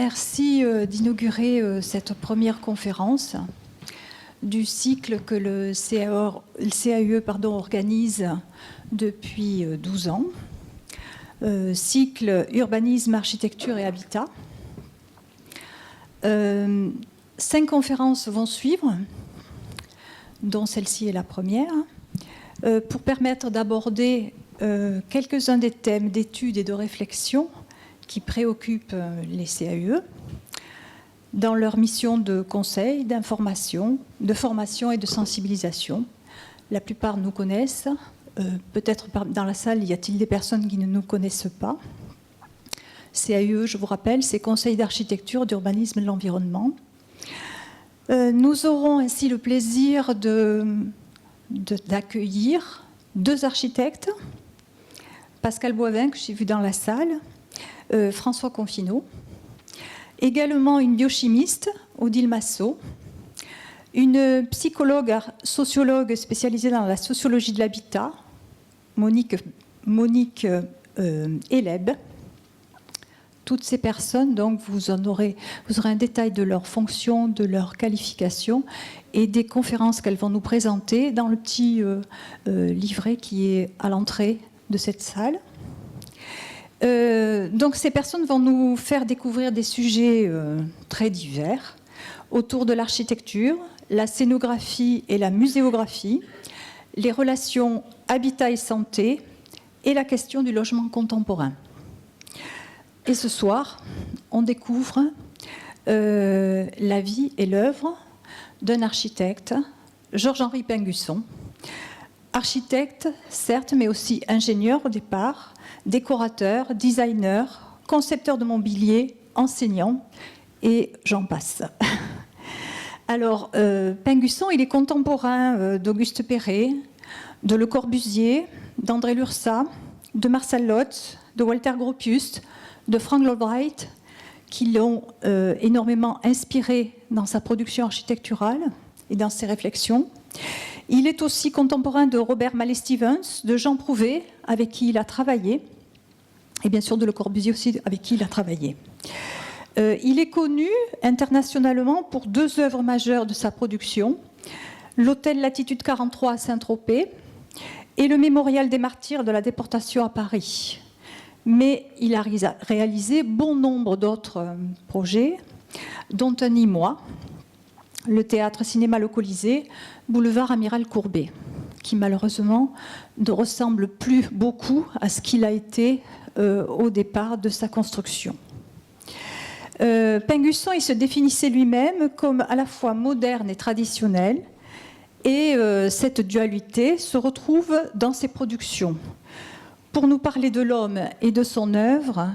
merci d'inaugurer cette première conférence du cycle que le CAE organise depuis 12 ans. Cycle Urbanisme, Architecture et Habitat. 5 conférences vont suivre, dont celle-ci est la première, pour permettre d'aborder quelques-uns des thèmes d'études et de réflexion qui préoccupent les CAE dans leur mission de conseil, d'information, de formation et de sensibilisation. La plupart nous connaissent. Peut-être dans la salle, y a-t-il des personnes qui ne nous connaissent pas? CAE, je vous rappelle, c'est Conseil d'architecture, d'urbanisme et de l'environnement. Nous aurons ainsi le plaisir d'accueillir 2 architectes, Pascal Boivin, que j'ai vu dans la salle, François Confineau, également une biochimiste, Odile Massot, une psychologue, sociologue spécialisée dans la sociologie de l'habitat, Monique Eleb. Toutes ces personnes, donc, vous aurez un détail de leurs fonctions, de leurs qualifications et des conférences qu'elles vont nous présenter dans le petit livret qui est à l'entrée de cette salle. Donc, ces personnes vont nous faire découvrir des sujets très divers autour de l'architecture, la scénographie et la muséographie, les relations habitat et santé et la question du logement contemporain. Et ce soir, on découvre la vie et l'œuvre d'un architecte, Georges-Henri Pingusson. Architecte, certes, mais aussi ingénieur au départ, décorateur, designer, concepteur de mobilier, enseignant, et j'en passe. Alors, Pingusson, il est contemporain d'Auguste Perret, de Le Corbusier, d'André Lursa, de Marcel Lotz, de Walter Gropius, de Frank Lloyd Wright, qui l'ont énormément inspiré dans sa production architecturale et dans ses réflexions. Il est aussi contemporain de Robert Mallet-Stevens, de Jean Prouvé, avec qui il a travaillé, et bien sûr de Le Corbusier aussi, avec qui il a travaillé. Il est connu internationalement pour 2 œuvres majeures de sa production, l'Hôtel Latitude 43 à Saint-Tropez et le Mémorial des Martyrs de la déportation à Paris. Mais il a réalisé bon nombre d'autres projets, dont un IMOA, le théâtre cinéma Le Colisée, boulevard Amiral Courbet, qui malheureusement ne ressemble plus beaucoup à ce qu'il a été au départ de sa construction. Pingusson, il se définissait lui-même comme à la fois moderne et traditionnel, et cette dualité se retrouve dans ses productions. Pour nous parler de l'homme et de son œuvre,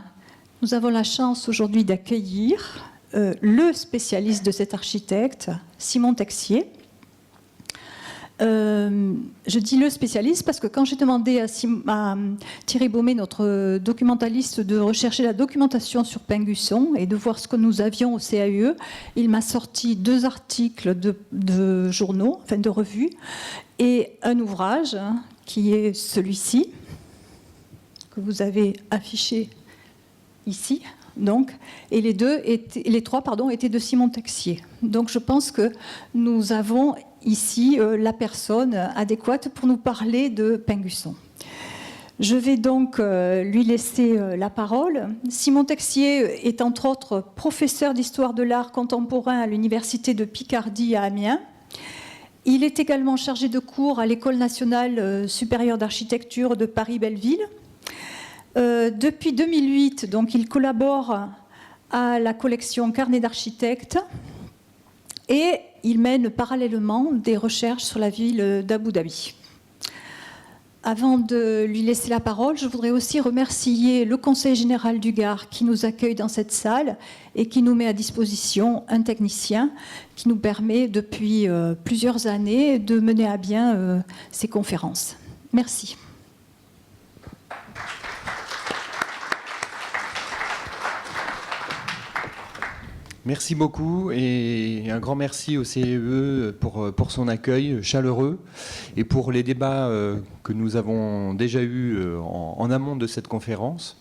nous avons la chance aujourd'hui d'accueillir le spécialiste de cet architecte, Simon Texier. Je dis le spécialiste parce que quand j'ai demandé à Thierry Baumet, notre documentaliste, de rechercher la documentation sur Pingusson et de voir ce que nous avions au CAE, il m'a sorti 2 articles de journaux, enfin de revues, et un ouvrage qui est celui-ci, que vous avez affiché ici, donc, et les 3 étaient de Simon Texier. Donc je pense que nous avons ici la personne adéquate pour nous parler de Pingusson. Je vais donc lui laisser la parole. Simon Texier est entre autres professeur d'histoire de l'art contemporain à l'université de Picardie à Amiens. Il est également chargé de cours à l'École nationale supérieure d'architecture de Paris-Belleville. Depuis 2008, donc, il collabore à la collection Carnet d'architectes et il mène parallèlement des recherches sur la ville d'Abu Dhabi. Avant de lui laisser la parole, je voudrais aussi remercier le Conseil général du Gard qui nous accueille dans cette salle et qui nous met à disposition un technicien qui nous permet depuis plusieurs années de mener à bien ces conférences. Merci. Merci beaucoup et un grand merci au CAE pour son accueil chaleureux et pour les débats que nous avons déjà eus en amont de cette conférence.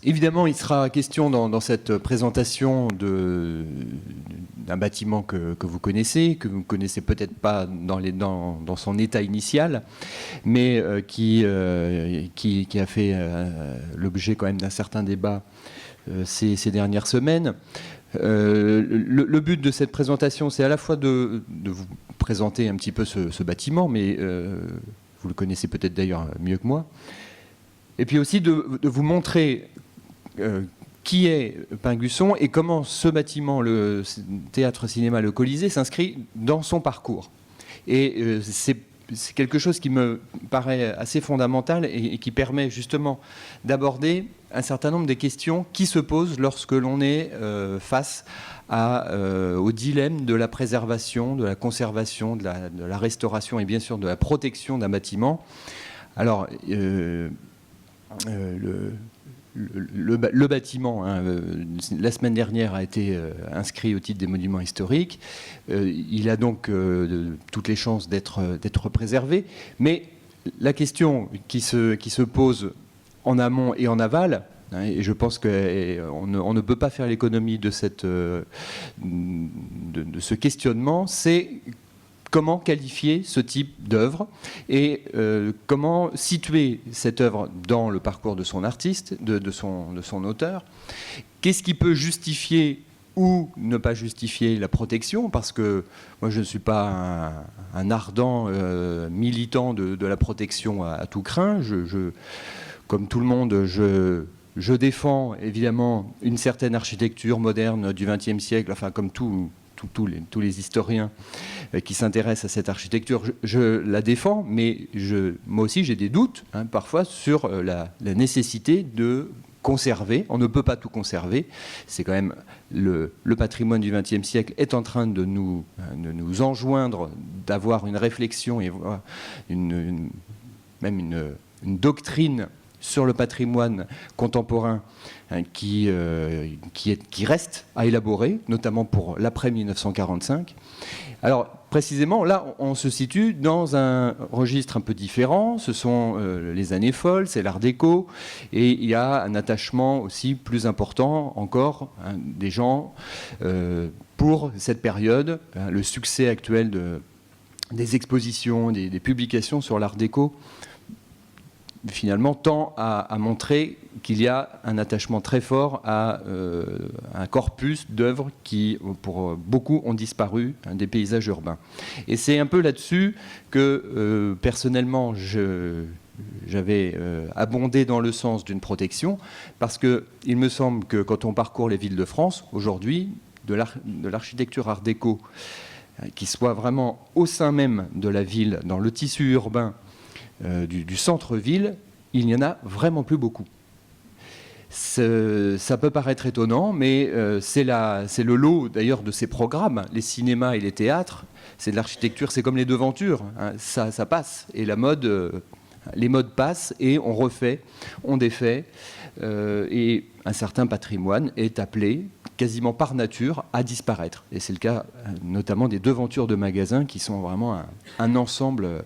Évidemment, il sera question dans cette présentation d'un bâtiment que vous connaissez peut-être pas dans son état initial, mais qui a fait l'objet quand même d'un certain débat ces dernières semaines. Le but de cette présentation, c'est à la fois de vous présenter un petit peu ce bâtiment, mais vous le connaissez peut-être d'ailleurs mieux que moi, et puis aussi de vous montrer qui est Pingusson et comment ce bâtiment, le théâtre-cinéma Le Colisée, s'inscrit dans son parcours. Et c'est quelque chose qui me paraît assez fondamental et qui permet justement d'aborder un certain nombre des questions qui se posent lorsque l'on est face au dilemme de la préservation, de la conservation, de la restauration et bien sûr de la protection d'un bâtiment. Alors, le bâtiment, la semaine dernière, a été inscrit au titre des monuments historiques. Il a donc toutes les chances d'être préservé. Mais la question qui se pose en amont et en aval, et je pense qu'on ne peut pas faire l'économie de ce questionnement, c'est comment qualifier ce type d'œuvre et comment situer cette œuvre dans le parcours de son artiste, de son auteur. Qu'est-ce qui peut justifier ou ne pas justifier la protection, parce que moi je ne suis pas un ardent militant de la protection à tout crin. Comme tout le monde, je défends évidemment une certaine architecture moderne du XXe siècle, enfin comme tous les historiens qui s'intéressent à cette architecture, je la défends, mais moi aussi j'ai des doutes parfois sur la nécessité de conserver. On ne peut pas tout conserver. C'est quand même le patrimoine du XXe siècle est en train de nous enjoindre d'avoir une réflexion et même une doctrine sur le patrimoine contemporain qui reste à élaborer, notamment pour l'après-1945. Alors, précisément, là, on se situe dans un registre un peu différent. Ce sont les années folles, c'est l'art déco, et il y a un attachement aussi plus important encore des gens pour cette période. Le succès actuel des expositions, des publications sur l'art déco, finalement, tend à montrer qu'il y a un attachement très fort à un corpus d'œuvres qui, pour beaucoup, ont disparu des paysages urbains. Et c'est un peu là-dessus que, personnellement, j'avais abondé dans le sens d'une protection, parce qu'il me semble que quand on parcourt les villes de France, aujourd'hui, de l'architecture art déco, qui soit vraiment au sein même de la ville, dans le tissu urbain, du centre-ville, il n'y en a vraiment plus beaucoup. Ça peut paraître étonnant, mais c'est le lot d'ailleurs de ces programmes, les cinémas et les théâtres. C'est de l'architecture, c'est comme les devantures, ça passe. Et les modes passent et on refait, on défait. Et un certain patrimoine est appelé quasiment par nature à disparaître. Et c'est le cas notamment des devantures de magasins qui sont vraiment un ensemble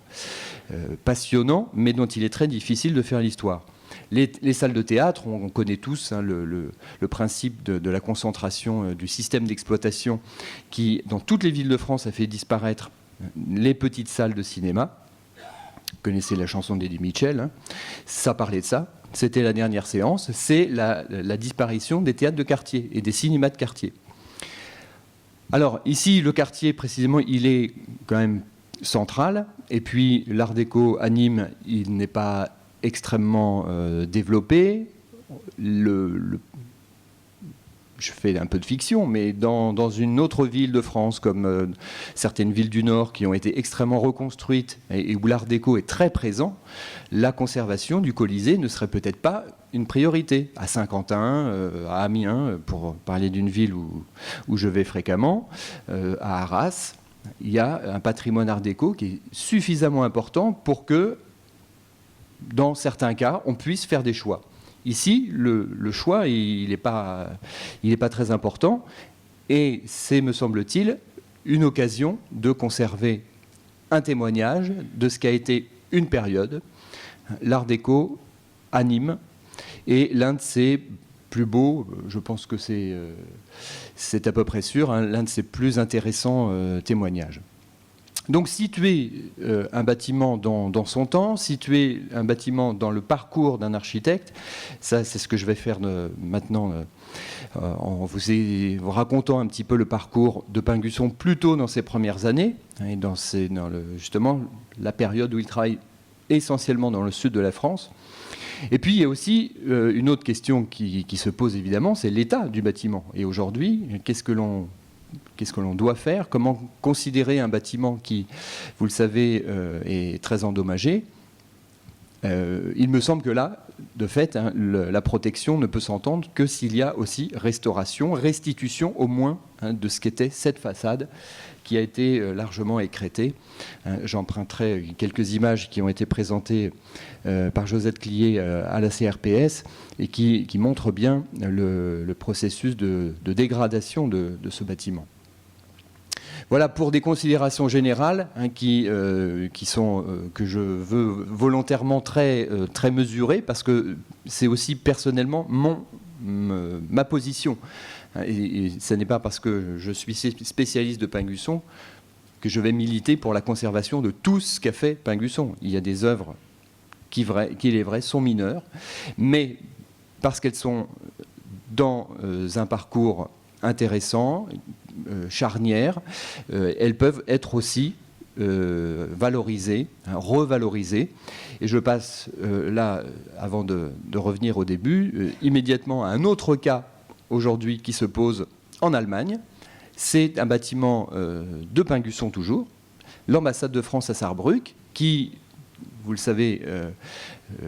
passionnant, mais dont il est très difficile de faire l'histoire. Les salles de théâtre, on connaît tous le principe de la concentration du système d'exploitation qui, dans toutes les villes de France, a fait disparaître les petites salles de cinéma. Vous connaissez la chanson d'Eddie Mitchell, ça parlait de ça. C'était la dernière séance, c'est la disparition des théâtres de quartier et des cinémas de quartier. Alors ici, le quartier, précisément, il est quand même central. Et puis l'art déco à Nîmes, il n'est pas extrêmement développé. Je fais un peu de fiction, mais dans une autre ville de France, comme certaines villes du Nord qui ont été extrêmement reconstruites et où l'art déco est très présent, la conservation du Colisée ne serait peut-être pas une priorité. À Saint-Quentin, à Amiens, pour parler d'une ville où je vais fréquemment, à Arras, il y a un patrimoine art déco qui est suffisamment important pour que, dans certains cas, on puisse faire des choix. Ici, le choix, il n'est pas très important, et c'est, me semble-t-il, une occasion de conserver un témoignage de ce qu'a été une période, l'art déco à Nîmes, et l'un de ses plus beaux, je pense que c'est à peu près sûr, hein, l'un de ses plus intéressants témoignages. Donc situer un bâtiment dans son temps, situer un bâtiment dans le parcours d'un architecte, ça c'est ce que je vais faire maintenant en vous racontant un petit peu le parcours de Pingusson plutôt dans ses premières années, hein, et justement la période où il travaille essentiellement dans le sud de la France. Et puis il y a aussi une autre question qui se pose évidemment, c'est l'état du bâtiment. Et aujourd'hui, qu'est-ce que l'on doit faire? Comment considérer un bâtiment qui, vous le savez, est très endommagé? Il me semble que là, de fait, hein, la protection ne peut s'entendre que s'il y a aussi restauration, restitution au moins, hein, de ce qu'était cette façade qui a été largement écrétée. J'emprunterai quelques images qui ont été présentées par Josette Clier à la CRPS et qui montrent bien le processus de dégradation de ce bâtiment. Voilà pour des considérations générales, hein, que je veux volontairement très mesurer, parce que c'est aussi personnellement ma position. Et ce n'est pas parce que je suis spécialiste de Pingusson que je vais militer pour la conservation de tout ce qu'a fait Pingusson. Il y a des œuvres qui, il est vrai, sont mineures, mais parce qu'elles sont dans un parcours intéressant, charnière, elles peuvent être aussi valorisées, hein, revalorisées. Et je passe là, avant de revenir au début, immédiatement à un autre cas aujourd'hui qui se pose en Allemagne. C'est un bâtiment de Pingusson toujours, l'ambassade de France à Sarrebruck, qui, vous le savez,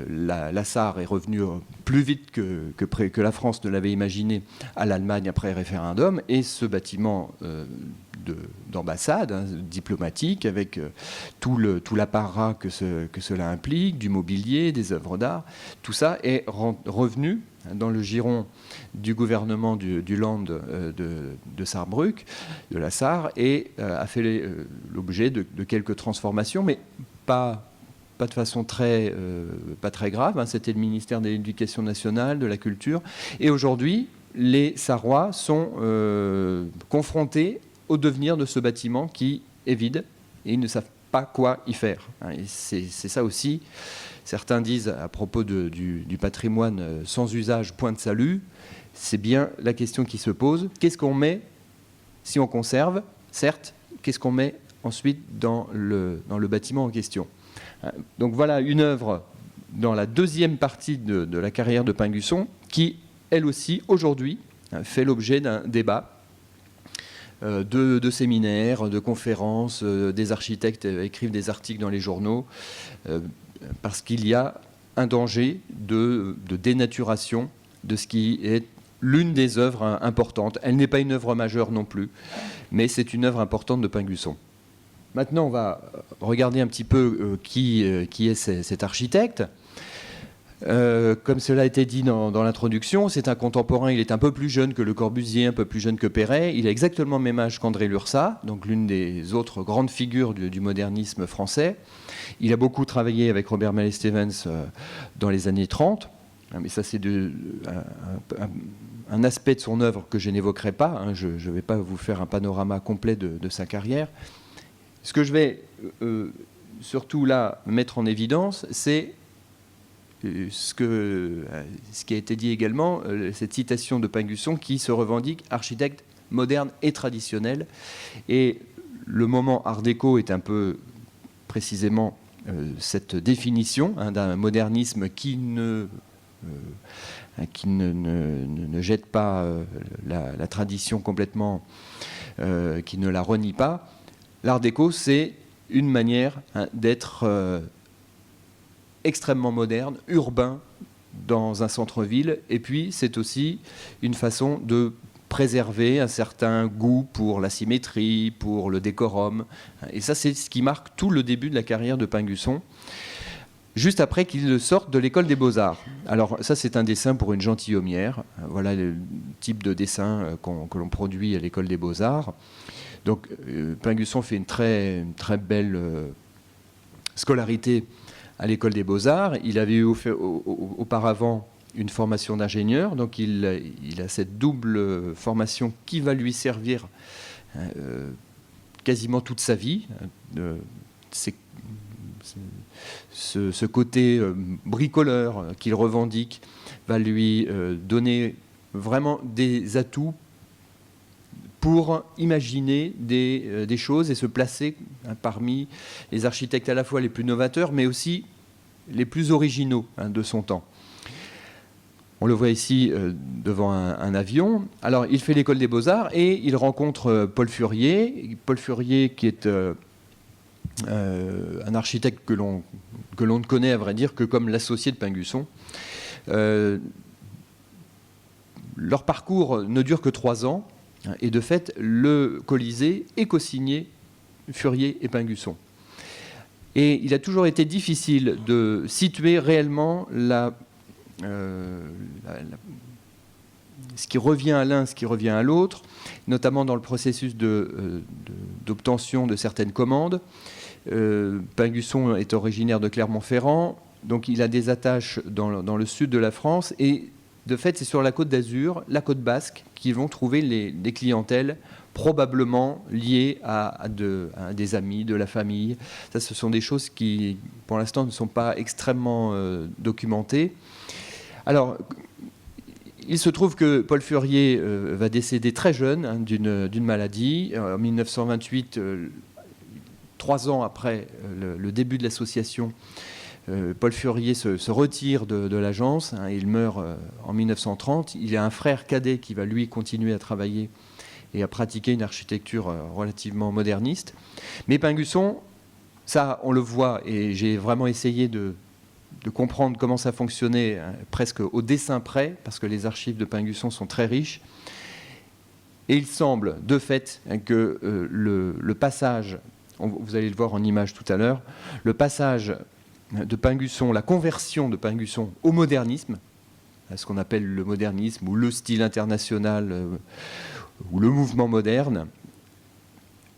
la SAR est revenue plus vite que la France ne l'avait imaginé à l'Allemagne après référendum, et ce bâtiment d'ambassade, hein, diplomatique, avec tout l'apparat que cela implique, du mobilier, des œuvres d'art, tout ça est revenu dans le giron du gouvernement du Land de Sarrebruck, de la SAR, et a fait l'objet de quelques transformations, mais pas de façon pas très grave, hein. C'était le ministère de l'Éducation nationale, de la Culture. Et aujourd'hui, les Sarrois sont confrontés au devenir de ce bâtiment qui est vide, et ils ne savent pas quoi y faire. Et c'est ça aussi. Certains disent à propos du patrimoine sans usage, point de salut. C'est bien la question qui se pose. Qu'est-ce qu'on met si on conserve? Certes, qu'est-ce qu'on met ensuite dans le bâtiment en question? Donc voilà une œuvre dans la deuxième partie de la carrière de Pingusson qui, elle aussi, aujourd'hui, fait l'objet d'un débat, de séminaires, de conférences. Des architectes écrivent des articles dans les journaux parce qu'il y a un danger de dénaturation de ce qui est l'une des œuvres importantes. Elle n'est pas une œuvre majeure non plus, mais c'est une œuvre importante de Pingusson. Maintenant, on va regarder un petit peu qui est cet architecte. Comme cela a été dit dans l'introduction, c'est un contemporain. Il est un peu plus jeune que Le Corbusier, un peu plus jeune que Perret. Il a exactement le même âge qu'André Lurçat, donc l'une des autres grandes figures du modernisme français. Il a beaucoup travaillé avec Robert Mallet-Stevens dans les années 30. Mais ça, c'est un aspect de son œuvre que je n'évoquerai pas. Je ne vais pas vous faire un panorama complet de sa carrière. Ce que je vais surtout là mettre en évidence, c'est ce qui a été dit également, cette citation de Pingusson qui se revendique architecte moderne et traditionnel. Et le moment Art déco est un peu précisément cette définition, hein, d'un modernisme qui ne jette pas la tradition complètement, qui ne la renie pas. L'Art déco, c'est une manière, hein, d'être extrêmement moderne, urbain, dans un centre-ville. Et puis, c'est aussi une façon de préserver un certain goût pour la symétrie, pour le décorum. Et ça, c'est ce qui marque tout le début de la carrière de Pingusson, juste après qu'il sorte de l'école des Beaux-Arts. Alors ça, c'est un dessin pour une gentilhommière. Voilà le type de dessin que l'on produit à l'école des Beaux-Arts. Donc Pingusson fait une très belle scolarité à l'école des Beaux-Arts. Il avait eu auparavant une formation d'ingénieur, donc il a cette double formation qui va lui servir quasiment toute sa vie. Ce côté bricoleur qu'il revendique va lui donner vraiment des atouts pour imaginer des choses et se placer parmi les architectes à la fois les plus novateurs, mais aussi les plus originaux de son temps. On le voit ici devant un avion. Alors, il fait l'école des Beaux-Arts et il rencontre Paul Furier. Paul Furier, qui est un architecte que l'on ne connaît, à vrai dire, que comme l'associé de Pingusson. Leur parcours ne dure que 3 ans. Et de fait, le Colisée est co-signé Furier et Pingusson. Et il a toujours été difficile de situer réellement ce qui revient à l'un, ce qui revient à l'autre, notamment dans le processus d'obtention de certaines commandes. Pingusson est originaire de Clermont-Ferrand, donc il a des attaches dans le sud de la France, et de fait, c'est sur la Côte d'Azur, la Côte Basque, qui vont trouver des clientèles probablement liées à des amis, de la famille. Ça, ce sont des choses qui, pour l'instant, ne sont pas extrêmement documentées. Alors, il se trouve que Paul Furier va décéder très jeune d'une maladie. En 1928, 3 ans après le début de l'association, Paul Furier se retire de l'agence. Il meurt en 1930. Il a un frère cadet qui va, lui, continuer à travailler et à pratiquer une architecture relativement moderniste. Mais Pingusson, ça, on le voit, et j'ai vraiment essayé de comprendre comment ça fonctionnait presque au dessin près, parce que les archives de Pingusson sont très riches. Et il semble, de fait, que le passage, vous allez le voir en image tout à l'heure, le passage de Pingusson, la conversion de Pingusson au modernisme, à ce qu'on appelle le modernisme ou le style international ou le mouvement moderne,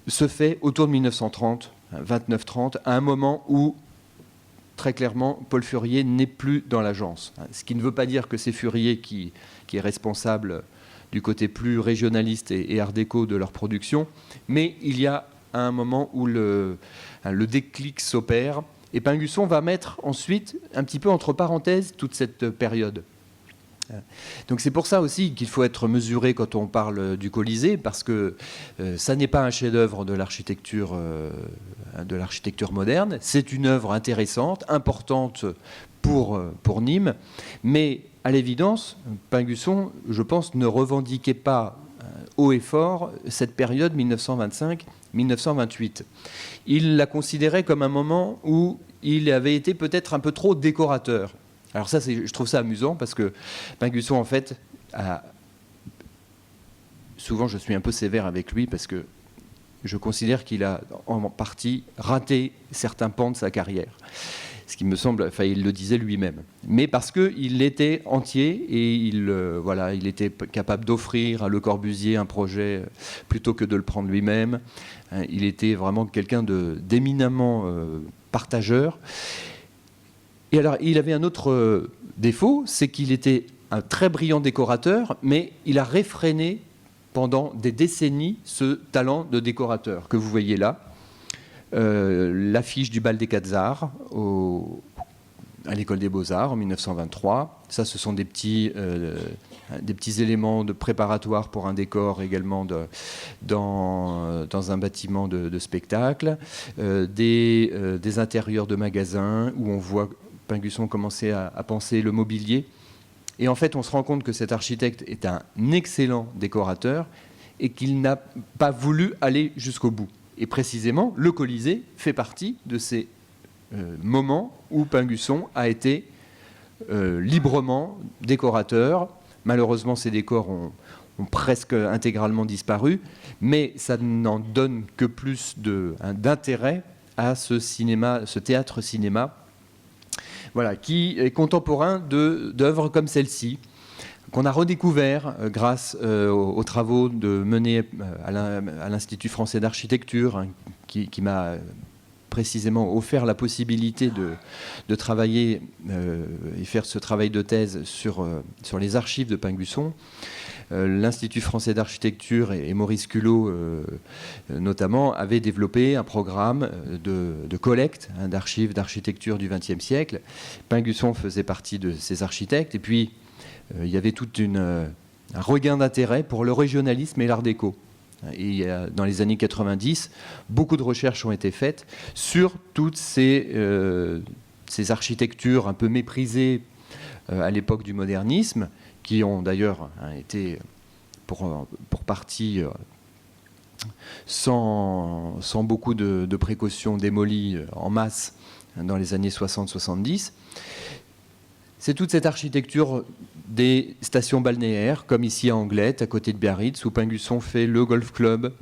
se fait autour de 1930, 29-30, à un moment où, très clairement, Paul Furier n'est plus dans l'agence. Ce qui ne veut pas dire que c'est Furier qui est responsable du côté plus régionaliste et art déco de leur production, mais il y a un moment où le déclic s'opère. Et Pingusson va mettre ensuite un petit peu entre parenthèses toute cette période. Donc c'est pour ça aussi qu'il faut être mesuré quand on parle du Colisée, parce que ça n'est pas un chef-d'œuvre de l'architecture moderne. C'est une œuvre intéressante, importante pour Nîmes, mais à l'évidence, Pingusson, je pense, ne revendiquait pas haut et fort cette période 1925-1928. Il la considérait comme un moment où il avait été peut-être un peu trop décorateur. Alors ça, je trouve ça amusant, parce que Pingusson, en fait, souvent je suis un peu sévère avec lui, parce que je considère qu'il a en partie raté certains pans de sa carrière. Ce qui me semble, enfin, il le disait lui-même. Mais parce qu'il était entier et il était capable d'offrir à Le Corbusier un projet plutôt que de le prendre lui-même. Il était vraiment quelqu'un d'éminemment partageur. Et alors, il avait un autre défaut, c'est qu'il était un très brillant décorateur, mais il a réfréné pendant des décennies ce talent de décorateur que vous voyez là. L'affiche du bal des 4 arts à l'école des Beaux-Arts en 1923. Ça, ce sont des petits éléments de préparatoire pour un décor également dans un bâtiment de spectacle. Des intérieurs de magasins où on voit Pingusson commencer à penser le mobilier. Et en fait, on se rend compte que cet architecte est un excellent décorateur et qu'il n'a pas voulu aller jusqu'au bout. Et précisément, le Colisée fait partie de ces moments où Pingusson a été librement décorateur. Malheureusement, ces décors ont presque intégralement disparu, mais ça n'en donne que plus d'intérêt à ce théâtre-cinéma, voilà, qui est contemporain d'œuvres comme celle-ci, qu'on a redécouvert grâce aux travaux menés à l'Institut français d'architecture, qui m'a précisément offert la possibilité de travailler et faire ce travail de thèse sur les archives de Pingusson. L'Institut français d'architecture et Maurice Culot, notamment, avaient développé un programme de collecte d'archives d'architecture du XXe siècle. Pingusson faisait partie de ces architectes. Et puis, il y avait tout un regain d'intérêt pour le régionalisme et l'art déco. Et dans les années 90, beaucoup de recherches ont été faites sur toutes ces architectures un peu méprisées à l'époque du modernisme, qui ont d'ailleurs été pour partie sans beaucoup de précautions démolies en masse dans les années 60-70. C'est toute cette architecture des stations balnéaires, comme ici à Anglet, à côté de Biarritz, où Pingusson fait le golf club,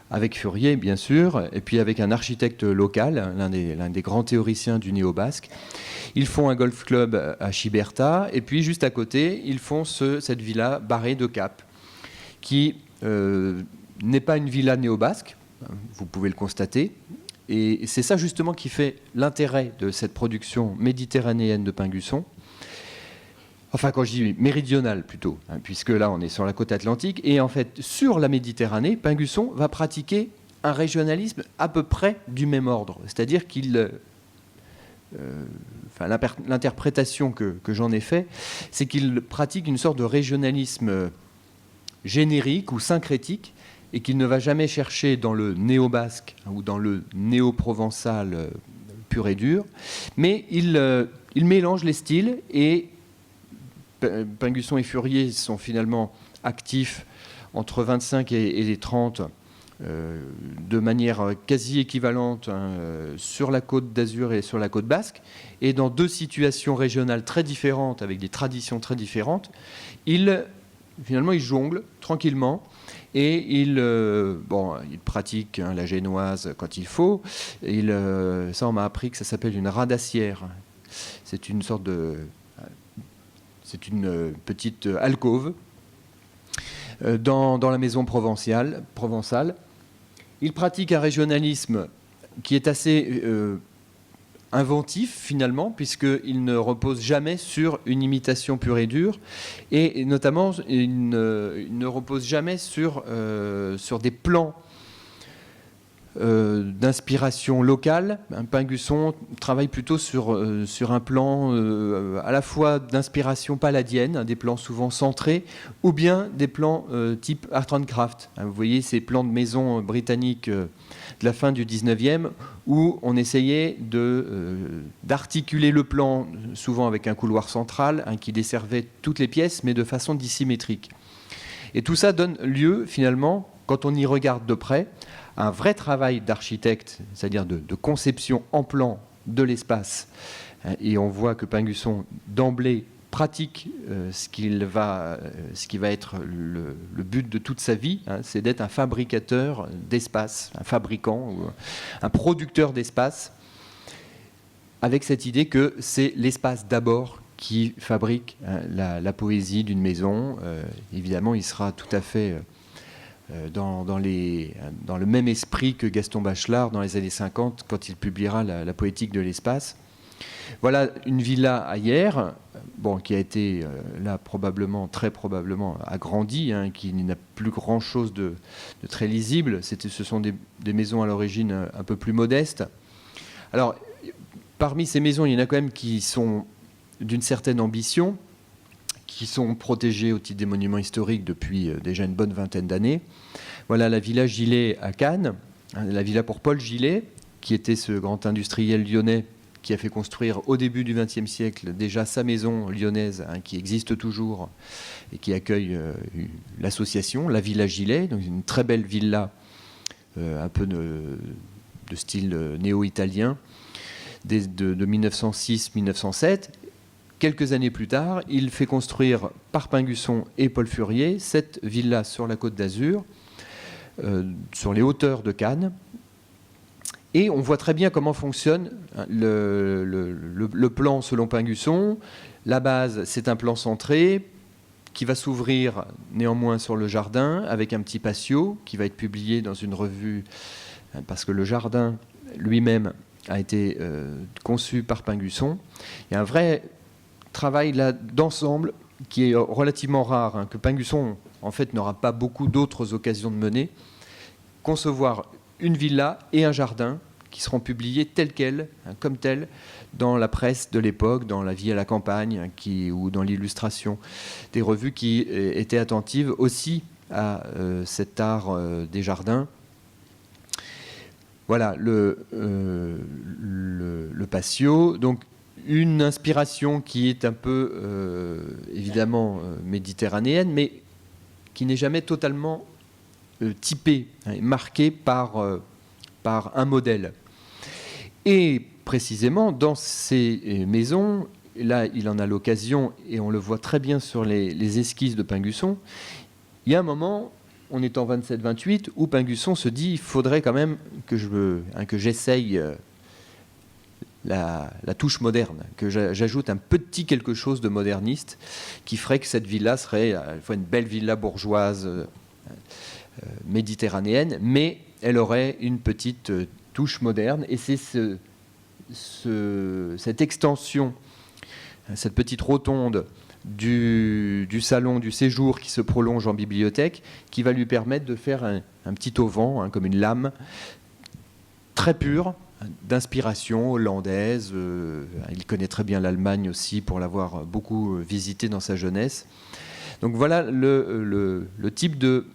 avec Furier, bien sûr, et puis avec un architecte local, l'un des grands théoriciens du néo-basque. Ils font un golf club à Chiberta, et puis juste à côté, ils font cette villa Barré de Cap, qui n'est pas une villa néo-basque, vous pouvez le constater, et c'est ça justement qui fait l'intérêt de cette production méditerranéenne de Pingusson. Enfin, quand je dis méridionale plutôt, puisque là on est sur la côte atlantique, et en fait sur la Méditerranée, Pingusson va pratiquer un régionalisme à peu près du même ordre, c'est-à-dire qu'il l'interprétation que j'en ai fait, c'est qu'il pratique une sorte de régionalisme générique ou syncrétique, et qu'il ne va jamais chercher dans le néo-basque ou dans le néo-provençal pur et dur, mais il mélange les styles, et Pingusson et Furier sont finalement actifs entre 25 et les 30 de manière quasi équivalente sur la côte d'Azur et sur la côte basque, et dans deux situations régionales très différentes, avec des traditions très différentes. Finalement, ils jonglent tranquillement, et ils pratiquent la génoise quand il faut. Ça, on m'a appris que ça s'appelle une radassière. C'est une sorte c'est une petite alcôve dans la maison provençale. Il pratique un régionalisme qui est assez inventif finalement, puisqu'il ne repose jamais sur une imitation pure et dure, et notamment il ne repose jamais sur des plans d'inspiration locale. Pingusson travaille plutôt sur un plan à la fois d'inspiration palladienne, des plans souvent centrés, ou bien des plans type Art and Craft. Vous voyez ces plans de maisons britanniques de la fin du 19e, où on essayait d'articuler le plan, souvent avec un couloir central qui desservait toutes les pièces, mais de façon dissymétrique. Et tout ça donne lieu, finalement, quand on y regarde de près, un vrai travail d'architecte, c'est-à-dire de conception en plan de l'espace. Et on voit que Pingusson, d'emblée, pratique ce qui va être le but de toute sa vie, c'est d'être un fabricateur d'espace, un fabricant, ou un producteur d'espace, avec cette idée que c'est l'espace d'abord qui fabrique la poésie d'une maison. Évidemment, il sera tout à fait dans le même esprit que Gaston Bachelard dans les années 50, quand il publiera la poétique de l'espace. Voilà une villa à Hyères, qui a été là très probablement agrandie, qui n'a plus grand-chose de très lisible. Ce sont des maisons à l'origine un peu plus modestes. Alors, parmi ces maisons, il y en a quand même qui sont d'une certaine ambition, qui sont protégées au titre des monuments historiques depuis déjà une bonne vingtaine d'années. Voilà la villa Gillet à Cannes, la villa pour Paul Gillet, qui était ce grand industriel lyonnais qui a fait construire au début du XXe siècle déjà sa maison lyonnaise, qui existe toujours et qui accueille l'association, la Villa Gillet, donc une très belle villa un peu de style néo-italien de 1906-1907. Quelques années plus tard, il fait construire par Pingusson et Paul Furier cette villa sur la côte d'Azur, sur les hauteurs de Cannes. Et on voit très bien comment fonctionne le plan selon Pingusson. La base, c'est un plan centré qui va s'ouvrir néanmoins sur le jardin avec un petit patio qui va être publié dans une revue, parce que le jardin lui-même a été conçu par Pingusson. Il y a un vrai travail là d'ensemble qui est relativement rare, hein, que Pingusson en fait n'aura pas beaucoup d'autres occasions de mener. Concevoir une villa et un jardin qui seront publiés tels quels, hein, comme tels, dans la presse de l'époque, dans La Vie à la campagne, hein, ou dans l'Illustration, des revues qui étaient attentives aussi à cet art des jardins. Voilà, le patio, donc une inspiration qui est un peu, évidemment, méditerranéenne, mais qui n'est jamais totalement typée, hein, marquée par un modèle. Et précisément, dans ces maisons, là, il en a l'occasion, et on le voit très bien sur les esquisses de Pingusson, il y a un moment, on est en 27-28, où Pingusson se dit, il faudrait quand même que j'essaye la touche moderne, que j'ajoute un petit quelque chose de moderniste, qui ferait que cette villa serait à la fois une belle villa bourgeoise méditerranéenne, mais elle aurait une petite touche moderne, et c'est cette extension, cette petite rotonde du salon du séjour qui se prolonge en bibliothèque, qui va lui permettre de faire un petit auvent, hein, comme une lame, très pure, d'inspiration hollandaise. Il connaît très bien l'Allemagne aussi, pour l'avoir beaucoup visité dans sa jeunesse. Donc voilà le type de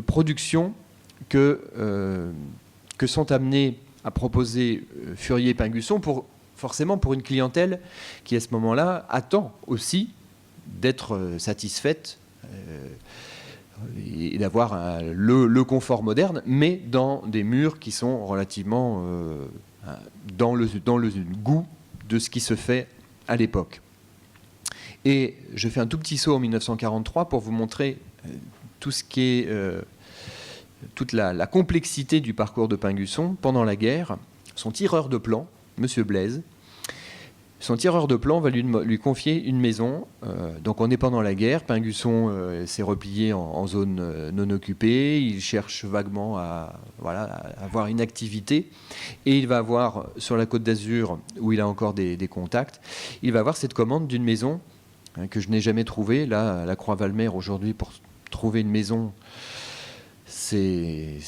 production que sont amenés à proposer Furier et Pingusson, forcément pour une clientèle qui, à ce moment-là, attend aussi d'être satisfaite et d'avoir le confort moderne, mais dans des murs qui sont relativement dans le goût de ce qui se fait à l'époque. Et je fais un tout petit saut en 1943 pour vous montrer tout ce qui est toute la complexité du parcours de Pingusson pendant la guerre. Son tireur de plan, Monsieur Blaise, son tireur de plan va lui confier une maison. Donc on est pendant la guerre, Pingusson s'est replié en zone non occupée, il cherche vaguement à avoir une activité, et il va avoir, sur la Côte d'Azur, où il a encore des contacts, il va avoir cette commande d'une maison que je n'ai jamais trouvée. Là, à la Croix-Valmer, aujourd'hui, pour trouver une maison, c'est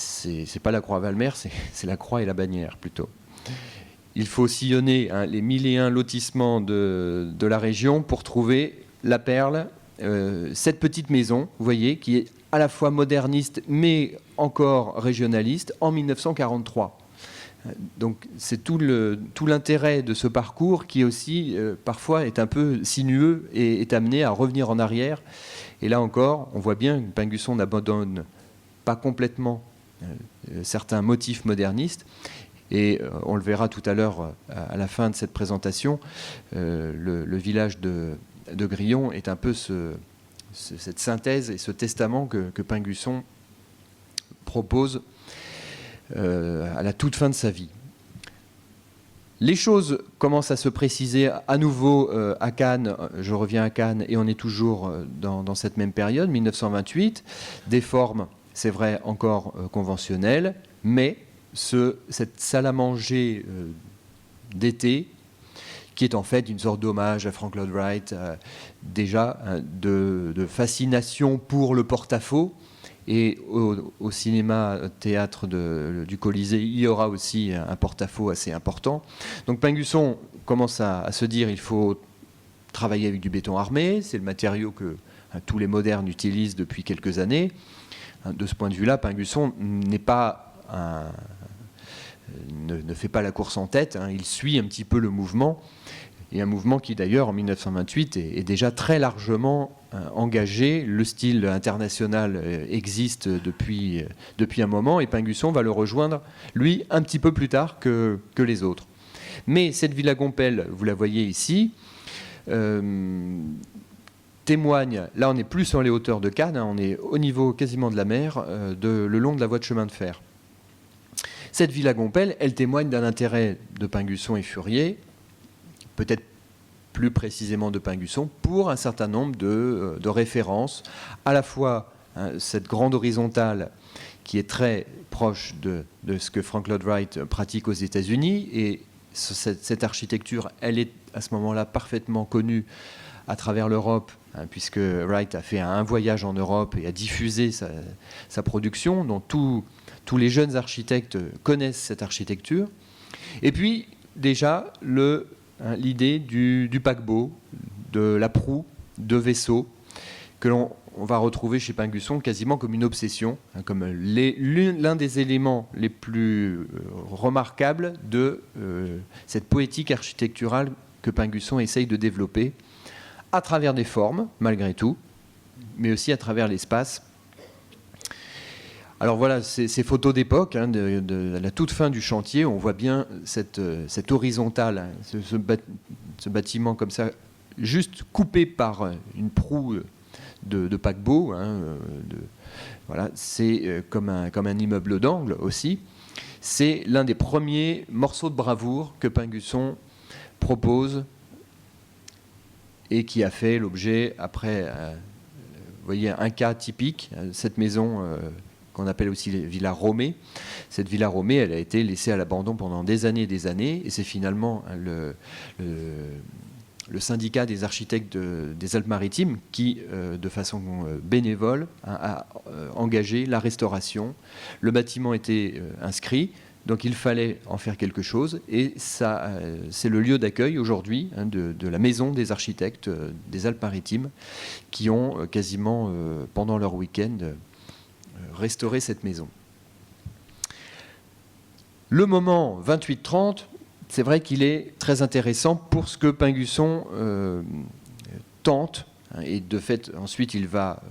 pas la Croix-Valmer, c'est la Croix et la Bannière plutôt. Il faut sillonner les 1001 lotissements de la région pour trouver la perle, cette petite maison, vous voyez, qui est à la fois moderniste mais encore régionaliste, en 1943. Donc c'est tout l'intérêt de ce parcours qui aussi parfois est un peu sinueux et est amené à revenir en arrière. Et là encore, on voit bien que Pingusson n'abandonne pas complètement certains motifs modernistes. Et on le verra tout à l'heure à la fin de cette présentation, le village de Grillon est un peu cette synthèse et ce testament que Pingusson propose à la toute fin de sa vie. Les choses commencent à se préciser à nouveau à Cannes. Je reviens à Cannes et on est toujours dans cette même période, 1928. Des formes, c'est vrai, encore conventionnelles, mais cette salle à manger d'été, qui est en fait une sorte d'hommage à Frank Lloyd Wright, déjà de fascination pour le porte-à-faux. Et au cinéma-théâtre du Colisée, il y aura aussi un porte-à-faux assez important. Donc Pingusson commence à se dire qu'il faut travailler avec du béton armé. C'est le matériau que tous les modernes utilisent depuis quelques années. De ce point de vue-là, Pingusson ne fait pas la course en tête. Il suit un petit peu le mouvement. Et un mouvement qui, d'ailleurs, en 1928, est déjà très largement engagé. Le style international existe depuis un moment, et Pingusson va le rejoindre, lui, un petit peu plus tard que les autres. Mais cette Villa Gompel, vous la voyez ici, témoigne, là on n'est plus sur les hauteurs de Cannes, on est au niveau quasiment de la mer, le long de la voie de chemin de fer. Cette Villa Gompel, elle témoigne d'un intérêt de Pingusson et Furier, peut-être plus précisément de Pingusson, pour un certain nombre de références, à la fois cette grande horizontale qui est très proche de ce que Frank Lloyd Wright pratique aux États-Unis. Et cette architecture, elle est à ce moment-là parfaitement connue à travers l'Europe, puisque Wright a fait un voyage en Europe et a diffusé sa production, dont tous les jeunes architectes connaissent cette architecture. Et puis, déjà, l'idée du paquebot, de la proue, de vaisseau, que l'on va retrouver chez Pingusson quasiment comme une obsession, comme l'un des éléments les plus remarquables de cette poétique architecturale que Pingusson essaye de développer, à travers des formes, malgré tout, mais aussi à travers l'espace. Alors voilà, ces photos d'époque, de la toute fin du chantier, on voit bien cette horizontale, ce bâtiment comme ça, juste coupé par une proue de paquebot. Voilà, c'est comme un immeuble d'angle aussi. C'est l'un des premiers morceaux de bravoure que Pingusson propose et qui a fait l'objet, après, vous voyez, un cas typique, cette maison qu'on appelle aussi Villa Romée. Cette Villa Romée, elle a été laissée à l'abandon pendant des années, et c'est finalement le syndicat des architectes des Alpes-Maritimes qui, de façon bénévole, a engagé la restauration. Le bâtiment était inscrit, donc il fallait en faire quelque chose, et ça, c'est le lieu d'accueil aujourd'hui de la maison des architectes des Alpes-Maritimes qui ont quasiment, pendant leur week-end, restauré cette maison. Le moment 28-30, c'est vrai qu'il est très intéressant pour ce que Pingusson tente, et de fait, ensuite, il va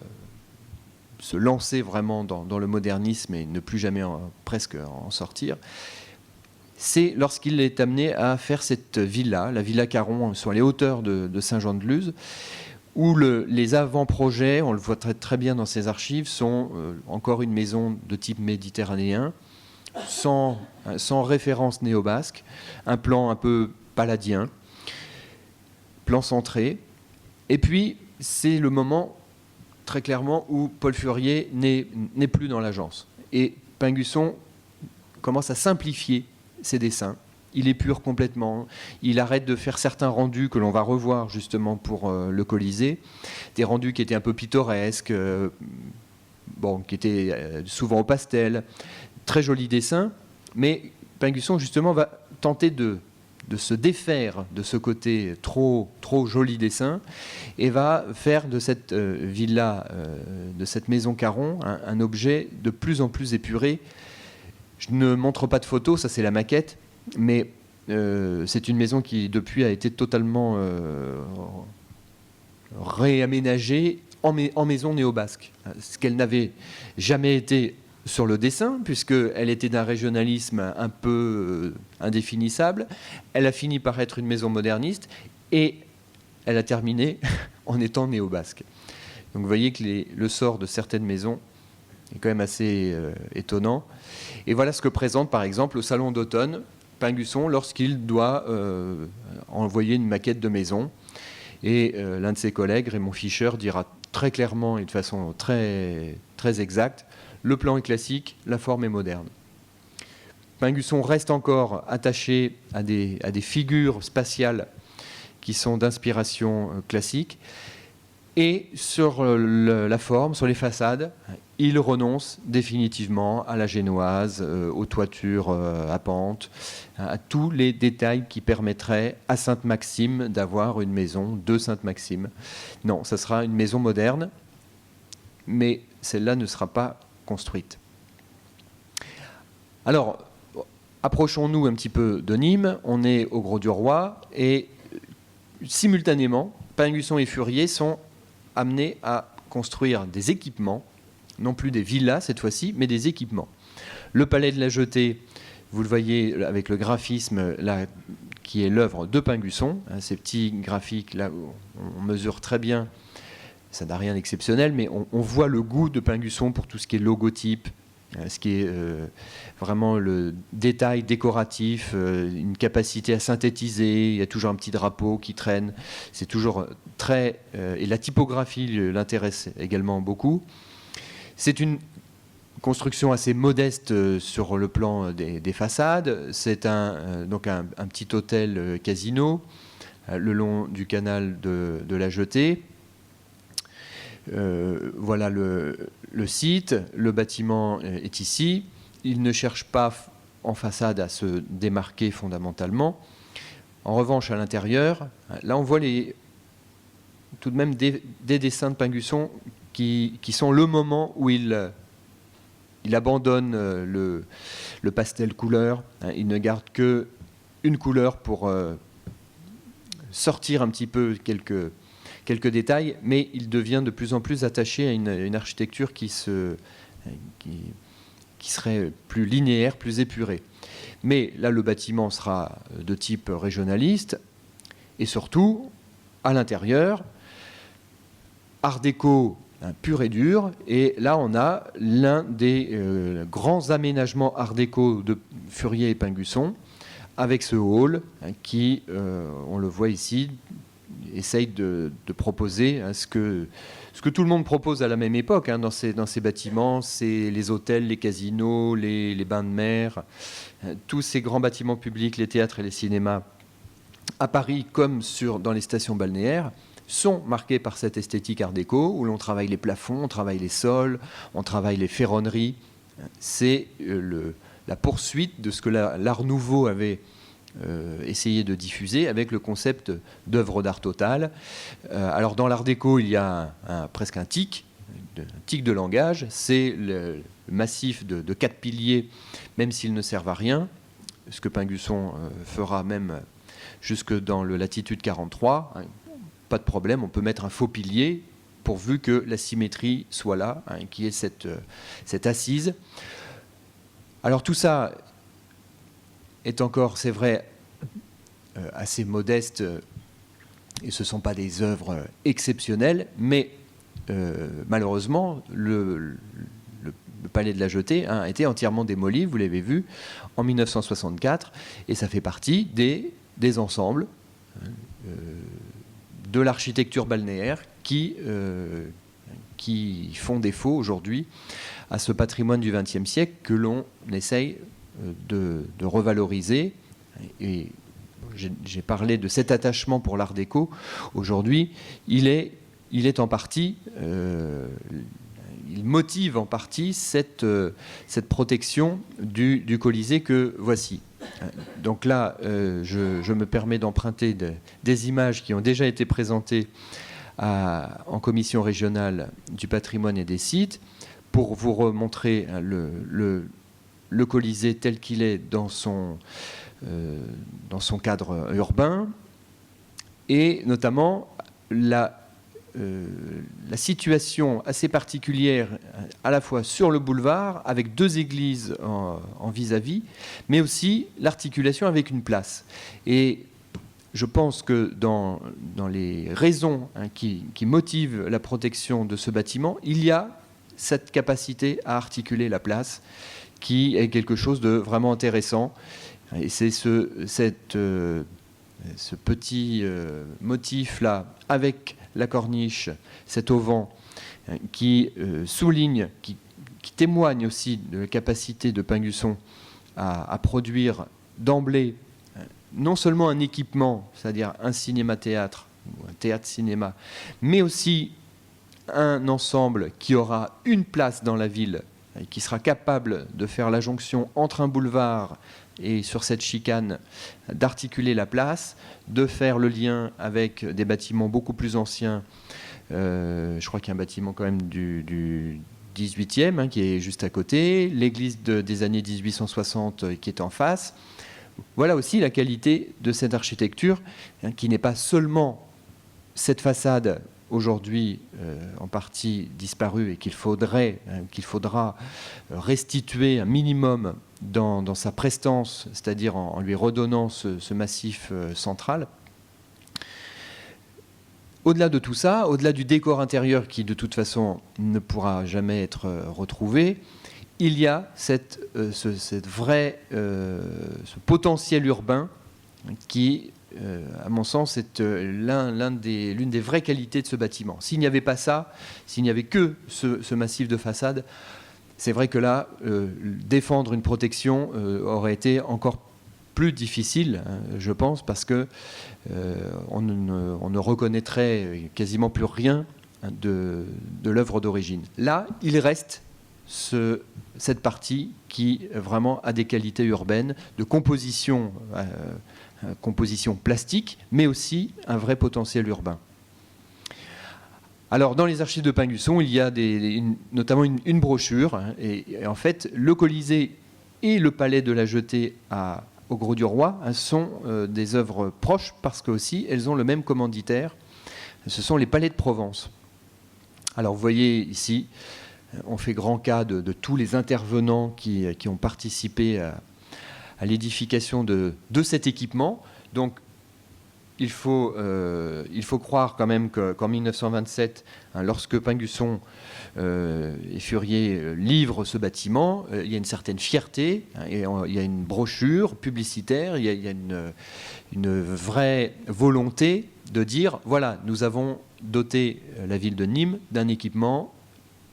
se lancer vraiment dans le modernisme et ne plus jamais presque en sortir. C'est lorsqu'il est amené à faire cette villa, la Villa Caron, sur les hauteurs de Saint-Jean-de-Luz, où les avant-projets, on le voit très, très bien dans ses archives, sont encore une maison de type méditerranéen, sans référence néo-basque, un plan un peu palladien, plan centré. Et puis, c'est le moment, très clairement, où Paul Furier n'est plus dans l'agence. Et Pingusson commence à simplifier ses dessins. Il épure complètement. Il arrête de faire certains rendus que l'on va revoir justement pour le Colisée. Des rendus qui étaient un peu pittoresques, qui étaient souvent au pastel. Très joli dessin, mais Pingusson justement va tenter de se défaire de ce côté trop joli dessin et va faire de cette villa, de cette maison Caron, un objet de plus en plus épuré. Je ne montre pas de photos, ça c'est la maquette, mais c'est une maison qui depuis a été totalement réaménagée en maison néo-basque, ce qu'elle n'avait jamais été sur le dessin, puisqu'elle était d'un régionalisme un peu indéfinissable. Elle a fini par être une maison moderniste et elle a terminé en étant néo-basque. Donc vous voyez que le sort de certaines maisons est quand même assez étonnant. Et voilà ce que présente par exemple au Salon d'automne Pingusson lorsqu'il doit envoyer une maquette de maison. Et l'un de ses collègues, Raymond Fischer, dira très clairement et de façon très, très exacte: le plan est classique, la forme est moderne. Pingusson reste encore attaché à des figures spatiales qui sont d'inspiration classique. Et sur la forme, sur les façades, il renonce définitivement à la génoise, aux toitures à pente, à tous les détails qui permettraient à Sainte-Maxime d'avoir une maison de Sainte-Maxime. Non, ça sera une maison moderne, mais celle-là ne sera pas construite. Alors, approchons-nous un petit peu de Nîmes. On est au Grau-du-Roi et simultanément, Pingusson et Furier sont amenés à construire des équipements, non plus des villas cette fois-ci, mais des équipements. Le Palais de la Jetée, vous le voyez avec le graphisme là, qui est l'œuvre de Pingusson, ces petits graphiques là où on mesure très bien. Ça n'a rien d'exceptionnel, mais on voit le goût de Pingusson pour tout ce qui est logotype, ce qui est vraiment le détail décoratif, une capacité à synthétiser. Il y a toujours un petit drapeau qui traîne. C'est toujours très... et la typographie l'intéresse également beaucoup. C'est une construction assez modeste sur le plan des façades. C'est donc un petit hôtel casino le long du canal de la Jetée. Voilà le site. Le bâtiment est ici. Il ne cherche pas en façade à se démarquer fondamentalement. En revanche, à l'intérieur, là on voit tout de même des dessins de Pingusson qui sont le moment où il abandonne le pastel couleur. Il ne garde qu'une couleur pour sortir un petit peu quelques détails, mais il devient de plus en plus attaché à une architecture qui serait plus linéaire, plus épurée. Mais là, le bâtiment sera de type régionaliste, et surtout, à l'intérieur, art déco pur et dur, et là on a l'un des grands aménagements art déco de Furier et Pingusson, avec ce hall qui, on le voit ici, essaye de proposer ce que tout le monde propose à la même époque dans ces bâtiments, c'est les hôtels, les casinos, les bains de mer, tous ces grands bâtiments publics, les théâtres et les cinémas, à Paris comme dans les stations balnéaires, sont marqués par cette esthétique art déco, où l'on travaille les plafonds, on travaille les sols, on travaille les ferronneries. C'est la poursuite de ce que l'Art Nouveau avait essayé de diffuser avec le concept d'œuvre d'art totale. Alors dans l'Art déco, il y a presque un tic de langage. C'est le massif de 4 piliers, même s'ils ne servent à rien, ce que Pingusson fera même jusque dans le latitude 43. Pas de problème, on peut mettre un faux pilier pourvu que la symétrie soit là, qui est cette assise. Alors tout ça est encore, c'est vrai, assez modeste, et ce ne sont pas des œuvres exceptionnelles, mais malheureusement, le palais de la Jetée a été entièrement démoli, vous l'avez vu, en 1964, et ça fait partie des ensembles de l'architecture balnéaire qui font défaut aujourd'hui à ce patrimoine du XXe siècle que l'on essaye de revaloriser. Et j'ai parlé de cet attachement pour l'art déco. Aujourd'hui, il est en partie, il motive en partie cette protection du Colisée que voici. Donc là, je me permets d'emprunter des images qui ont déjà été présentées en commission régionale du patrimoine et des sites pour vous remontrer le Colisée tel qu'il est dans son cadre urbain, et notamment la situation assez particulière à la fois sur le boulevard avec 2 églises en vis-à-vis, mais aussi l'articulation avec une place. Et je pense que dans les raisons qui motivent la protection de ce bâtiment, il y a cette capacité à articuler la place qui est quelque chose de vraiment intéressant. Et c'est ce petit motif-là avec la corniche, cet auvent qui souligne, qui témoigne aussi de la capacité de Pingusson à produire d'emblée non seulement un équipement, c'est-à-dire un cinéma-théâtre ou un théâtre-cinéma, mais aussi un ensemble qui aura une place dans la ville et qui sera capable de faire la jonction entre un boulevard et sur cette chicane, d'articuler la place, de faire le lien avec des bâtiments beaucoup plus anciens. Je crois qu'il y a un bâtiment quand même du 18e qui est juste à côté, l'église des années 1860 qui est en face. Voilà aussi la qualité de cette architecture qui n'est pas seulement cette façade aujourd'hui en partie disparue et qu'il faudra restituer un minimum dans sa prestance, c'est-à-dire en lui redonnant ce massif central. Au-delà de tout ça, au-delà du décor intérieur qui de toute façon ne pourra jamais être retrouvé, il y a ce potentiel urbain qui, à mon sens, est l'une des vraies qualités de ce bâtiment. S'il n'y avait pas ça, s'il n'y avait que ce massif de façade, c'est vrai que là, défendre une protection aurait été encore plus difficile, je pense, parce que on ne reconnaîtrait quasiment plus rien de l'œuvre d'origine. Là, il reste cette partie qui vraiment a des qualités urbaines, de composition plastique, mais aussi un vrai potentiel urbain. Alors, dans les archives de Pingusson, il y a notamment une brochure, et en fait, le Colisée et le Palais de la Jetée au Grau-du-Roi sont des œuvres proches, parce que aussi elles ont le même commanditaire. Ce sont les palais de Provence. Alors, vous voyez ici, on fait grand cas de tous les intervenants qui ont participé à l'édification de cet équipement. Donc, il faut croire quand même qu'en 1927, lorsque Pingusson et Furier livrent ce bâtiment, il y a une certaine fierté, et il y a une brochure publicitaire, il y a une vraie volonté de dire, voilà, nous avons doté la ville de Nîmes d'un équipement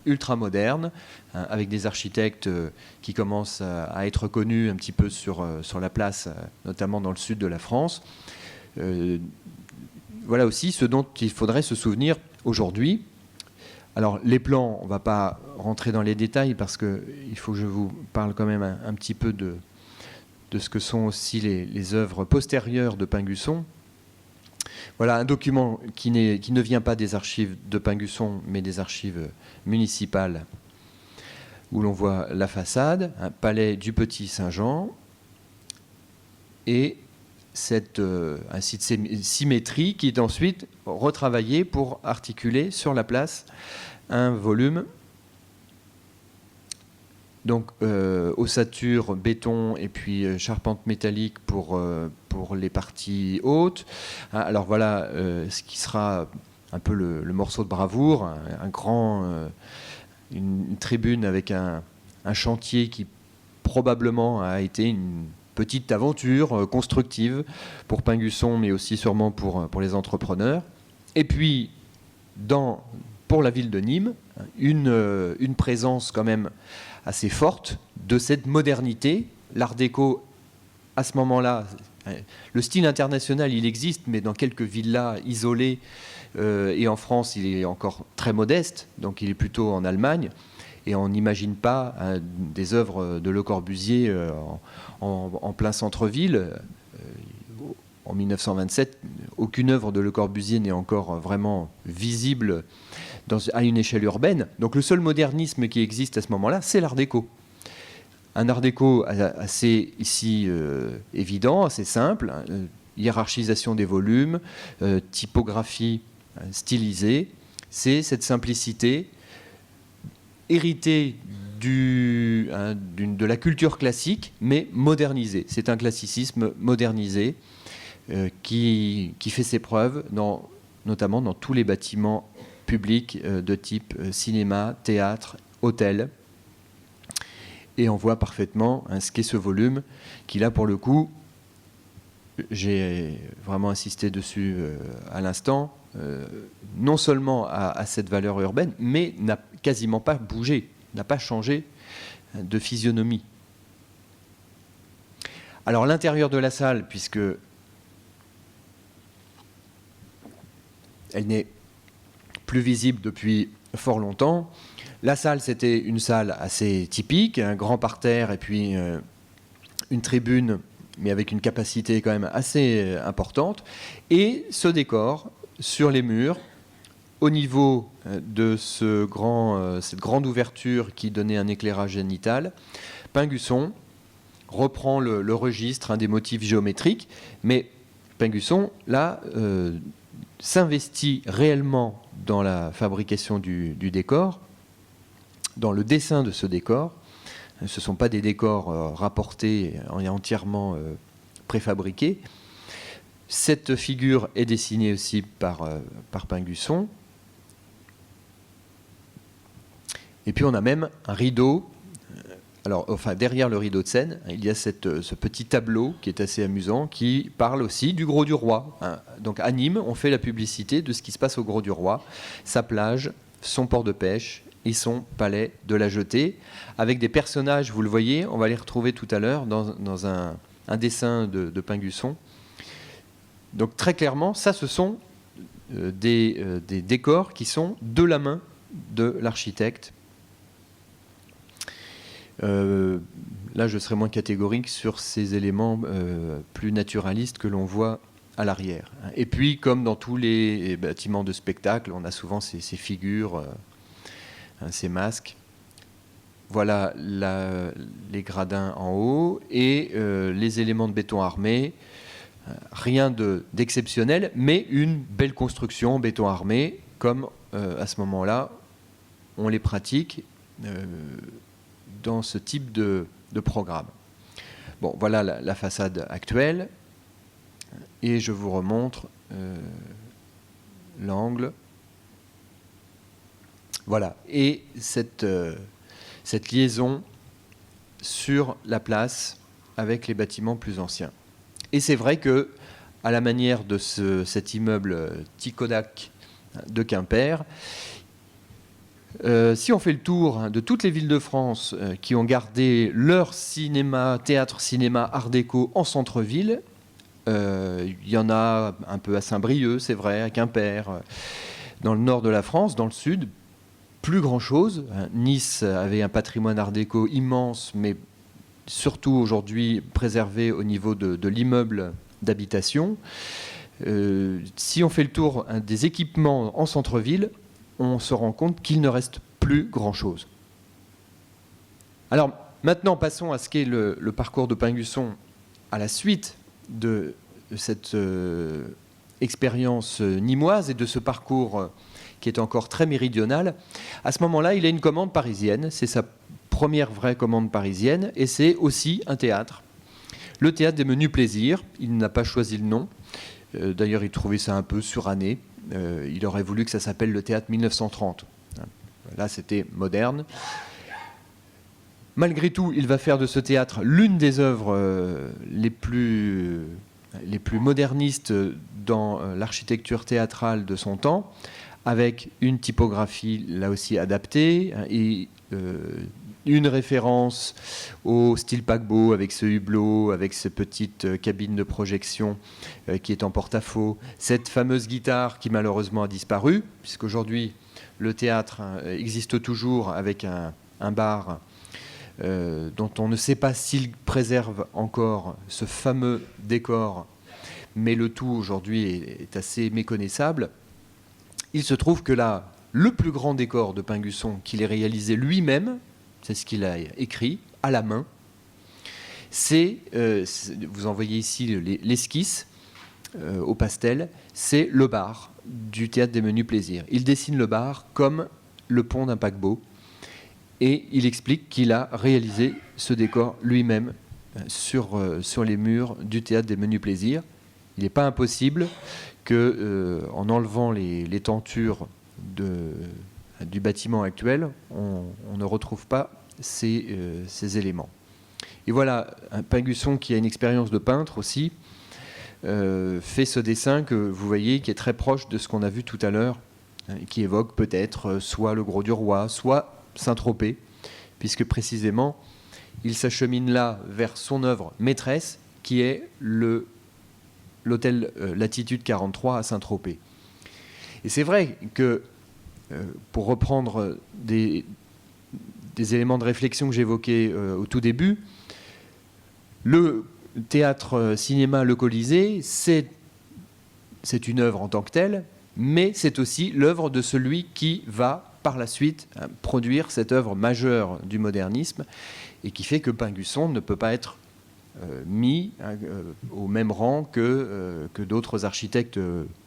ultra moderne, avec des architectes qui commencent à être connus un petit peu sur la place, notamment dans le sud de la France. Voilà aussi ce dont il faudrait se souvenir aujourd'hui. Alors les plans, on ne va pas rentrer dans les détails parce qu'il faut que je vous parle quand même un petit peu de ce que sont aussi les œuvres postérieures de Pingusson. Voilà un document qui ne vient pas des archives de Pingusson, mais des archives municipales, où l'on voit la façade, un palais du Petit Saint-Jean, et un site symétrie qui est ensuite retravaillé pour articuler sur la place un volume. Donc ossature, béton et puis charpente métallique pour les parties hautes. Alors voilà ce qui sera un peu le morceau de bravoure, une tribune avec un chantier qui probablement a été une petite aventure constructive pour Pingusson, mais aussi sûrement pour les entrepreneurs. Et puis, pour la ville de Nîmes, une présence quand même assez forte de cette modernité. L'art déco, à ce moment-là, le style international, il existe, mais dans quelques villas isolées, et en France, il est encore très modeste, donc il est plutôt en Allemagne. Et on n'imagine pas des œuvres de Le Corbusier en plein centre-ville. En 1927, aucune œuvre de Le Corbusier n'est encore vraiment visible à une échelle urbaine. Donc le seul modernisme qui existe à ce moment-là, c'est l'art déco. Un art déco assez ici évident, assez simple, hiérarchisation des volumes, typographie stylisée. C'est cette simplicité héritée de la culture classique, mais modernisée. C'est un classicisme modernisé qui fait ses preuves, notamment dans tous les bâtiments publics de type cinéma, théâtre, hôtel. Et on voit parfaitement ce qu'est ce volume, qui là, pour le coup, j'ai vraiment insisté dessus à l'instant, non seulement à cette valeur urbaine, mais n'a quasiment pas bougé, n'a pas changé de physionomie. Alors l'intérieur de la salle, puisque elle n'est plus visible depuis fort longtemps, la salle c'était une salle assez typique, un grand parterre et puis une tribune, mais avec une capacité quand même assez importante, et ce décor sur les murs, au niveau de cette grande ouverture qui donnait un éclairage zénital, Pingusson reprend le registre des motifs géométriques, mais Pingusson, là, s'investit réellement dans la fabrication du décor, dans le dessin de ce décor. Ce ne sont pas des décors rapportés et entièrement préfabriqués. Cette figure est dessinée aussi par Pingusson. Et puis on a même un rideau. Alors, enfin, derrière le rideau de scène, il y a ce petit tableau qui est assez amusant, qui parle aussi du Grau-du-Roi. Donc à Nîmes, on fait la publicité de ce qui se passe au Grau-du-Roi, sa plage, son port de pêche et son palais de la Jetée, avec des personnages, vous le voyez, on va les retrouver tout à l'heure dans un dessin de Pingusson. Donc très clairement, ça, ce sont des décors qui sont de la main de l'architecte. Là, je serai moins catégorique sur ces éléments plus naturalistes que l'on voit à l'arrière. Et puis, comme dans tous les bâtiments de spectacle, on a souvent ces figures, ces masques. Voilà les gradins en haut et les éléments de béton armé. Rien d'exceptionnel, mais une belle construction en béton armé, comme à ce moment-là, on les pratique dans ce type de programme. Bon, voilà la façade actuelle. Et je vous remontre l'angle. Voilà. Et cette liaison sur la place avec les bâtiments plus anciens. Et c'est vrai que, à la manière de cet immeuble Ticodac de Quimper, si on fait le tour de toutes les villes de France qui ont gardé leur théâtre, cinéma, art déco en centre-ville, il y en a un peu à Saint-Brieuc, c'est vrai, à Quimper, dans le nord de la France, dans le sud, plus grand-chose. Nice avait un patrimoine art déco immense, mais surtout aujourd'hui préservé au niveau de l'immeuble d'habitation. Si on fait le tour des équipements en centre-ville, on se rend compte qu'il ne reste plus grand-chose. Alors maintenant, passons à ce qu'est le parcours de Pingusson à la suite de cette expérience nîmoise et de ce parcours qui est encore très méridional. À ce moment-là, il a une commande parisienne, c'est sa première vraie commande parisienne, et c'est aussi un théâtre. Le théâtre des Menus Plaisirs, il n'a pas choisi le nom, d'ailleurs il trouvait ça un peu suranné, il aurait voulu que ça s'appelle le théâtre 1930. Là c'était moderne. Malgré tout, il va faire de ce théâtre l'une des œuvres les plus modernistes dans l'architecture théâtrale de son temps, avec une typographie là aussi adaptée et une référence au style paquebot avec ce hublot, avec ces petites cabines de projection qui est en porte-à-faux, cette fameuse guitare qui malheureusement a disparu, puisqu'aujourd'hui le théâtre existe toujours avec un bar dont on ne sait pas s'il préserve encore ce fameux décor, mais le tout aujourd'hui est assez méconnaissable. Il se trouve que là, le plus grand décor de Pingusson qu'il ait réalisé lui-même, c'est ce qu'il a écrit à la main, vous en voyez ici l'esquisse au pastel, c'est le bar du théâtre des Menus Plaisirs. Il dessine le bar comme le pont d'un paquebot et il explique qu'il a réalisé ce décor lui-même sur les murs du théâtre des Menus Plaisirs. Il n'est pas impossible qu'en enlevant les tentures du bâtiment actuel, on ne retrouve pas ces éléments. Et voilà, un Pingusson qui a une expérience de peintre aussi, fait ce dessin que vous voyez qui est très proche de ce qu'on a vu tout à l'heure, qui évoque peut-être soit le Gros du Roi, soit Saint-Tropez, puisque précisément, il s'achemine là vers son œuvre maîtresse, qui est l'hôtel Latitude 43 à Saint-Tropez. Et c'est vrai que, pour reprendre des éléments de réflexion que j'évoquais au tout début, le théâtre cinéma Le Colisée, c'est une œuvre en tant que telle, mais c'est aussi l'œuvre de celui qui va, par la suite, produire cette œuvre majeure du modernisme, et qui fait que Pingusson ne peut pas être mis au même rang que d'autres architectes